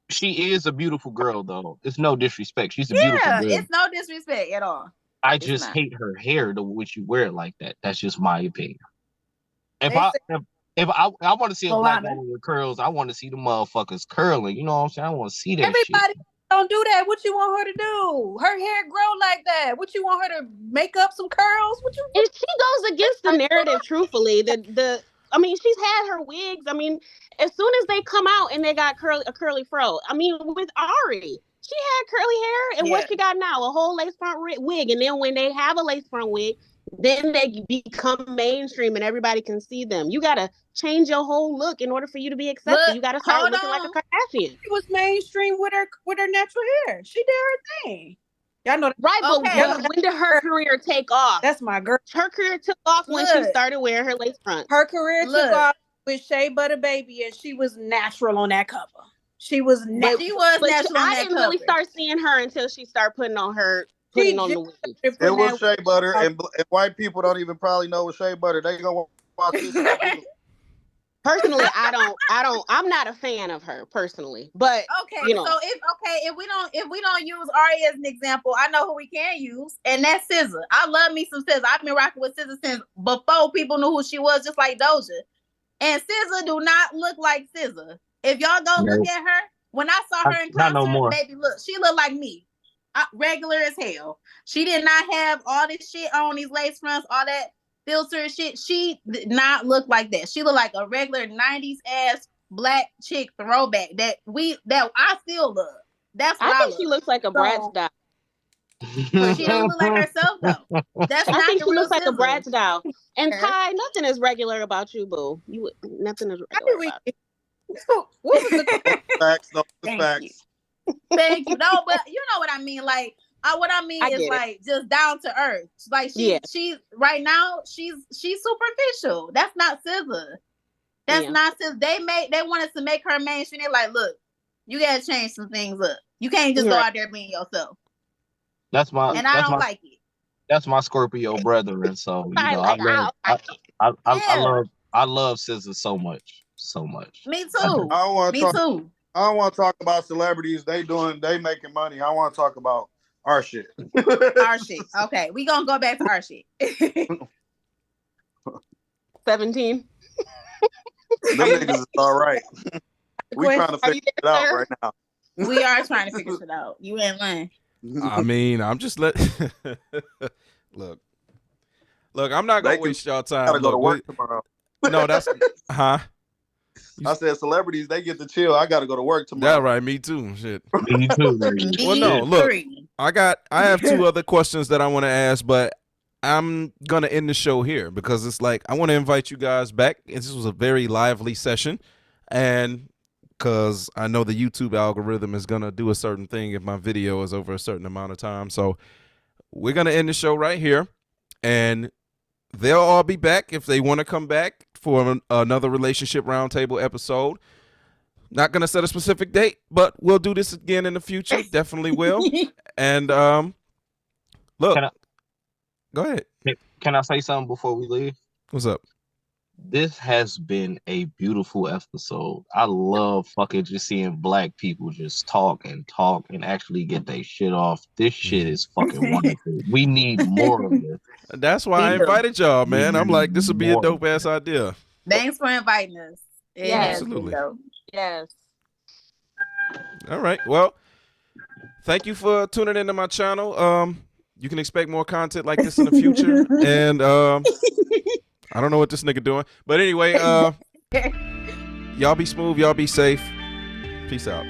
S5: she is a beautiful girl though. It's no disrespect. She's a beautiful
S6: Yeah,
S5: girl.
S6: it's no disrespect at all.
S5: I
S6: it's
S5: just
S6: not.
S5: hate her hair the way she wear it like that. That's just my opinion. If
S2: They
S5: I
S2: say-
S5: if I want to see a black
S6: Falana.
S5: woman with curls, I want to see the motherfuckers curling. You know what I'm saying? I want to see that
S2: everybody
S5: shit.
S2: don't do that. What you want her to do? Her hair grow like that. What you want her to make up some curls? What you?
S4: And she goes against the narrative, truthfully. I mean, she's had her wigs. I mean, as soon as they come out and they got a curly fro. I mean, with Ari, she had curly hair, and what she got now? A whole lace front wig. And then when they have a lace front wig, then they become mainstream and everybody can see them. You gotta change your whole look in order for you to be accepted.
S6: Look,
S4: You gotta start
S6: hold
S4: looking
S6: on.
S4: like a Kardashian.
S2: She was mainstream with her natural hair. She did her thing. Y'all know that.
S4: Right,
S6: Okay.
S4: but when did her career take off?
S2: That's my girl.
S4: Her career took off when she
S6: Look.
S4: started wearing her lace front.
S2: Her career
S6: Look.
S2: took off with Shea Butter Baby, and she was natural on that cover. She was natural.
S6: She was
S4: But
S6: natural on
S4: I
S6: that
S4: didn't really
S6: cover.
S4: start seeing her until she started putting on the wig.
S3: It was shea butter, and white people don't even probably know what shea butter. They gonna watch this.
S4: Personally, I'm not a fan of her personally, but
S6: Okay,
S4: you know.
S6: so if we don't use Ari as an example, I know who we can use, and that's SZA. I love me some SZA. I've been rocking with SZA since before people knew who she was, just like Doja. And SZA do not look like SZA. If y'all go look at her, when I saw her in
S5: Not no
S6: concert,
S5: more.
S6: baby, look, she looked like me, regular as hell. She did not have all this shit on, these lace fronts, all that filter shit. She did not look like that. She looked like a regular 90s ass black chick throwback that I still love. That's what
S4: I
S6: I
S4: think
S6: love.
S4: she looks like a Bratz doll.
S6: But she don't look like herself though. That's
S4: I
S6: not
S4: think
S6: the
S4: she
S6: real
S4: looks like a
S6: SZA.
S4: Bratz doll. And
S6: Yeah.
S4: Ty, nothing is regular about you, boo. Nothing is regular about you.
S2: What was the
S3: Facts, no
S6: Thank
S3: facts.
S6: Thank you. No, but you know what I mean. Like, what I mean
S4: I
S6: is
S4: get it.
S6: like just down to earth. Like she's right now. She's superficial. That's not SZA. That's not SZA. They wanted to make her mainstream. They're like, look, you gotta change some things up. You can't just go out there being yourself.
S5: That's my.
S6: And I don't like it.
S5: That's my Scorpio brother, and so you know I love SZA so much.
S6: Me too.
S3: I don't want
S6: Me
S3: to talk.
S6: too.
S3: I don't want to talk about celebrities. They making money. I want to talk about our shit.
S6: Our shit. Okay, we gonna go back to our shit.
S4: 17.
S3: Them niggas is all right. We trying to figure it out right now.
S6: We are trying to figure shit out. You ain't lying.
S1: I mean, I'm just look. I'm not gonna waste y'all time.
S3: Gotta go to work tomorrow.
S1: No, that's huh.
S3: I said celebrities, they get to chill. I gotta go to work tomorrow.
S1: That right, me too. Shit.
S5: Me too.
S1: Well, no, look, I have two other questions that I want to ask, but I'm gonna end the show here because it's like I want to invite you guys back. This was a very lively session, and because I know the YouTube algorithm is gonna do a certain thing if my video is over a certain amount of time. So we're gonna end the show right here, and they'll all be back if they want to come back for another relationship roundtable episode. Not gonna set a specific date, but we'll do this again in the future. Definitely will. And look, go ahead.
S5: Can I say something before we leave?
S1: What's up?
S5: This has been a beautiful episode. I love fucking just seeing black people just talk and actually get their shit off. This shit is fucking wonderful. We need more of this.
S1: That's why I invited y'all, man. I'm like, this would be a dope ass idea.
S6: Thanks for inviting us.
S2: Yes.
S1: Absolutely.
S2: Yes.
S1: All right. Well, thank you for tuning into my channel. You can expect more content like this in the future. And I don't know what this nigga doing. But anyway, y'all be smooth. Y'all be safe. Peace out.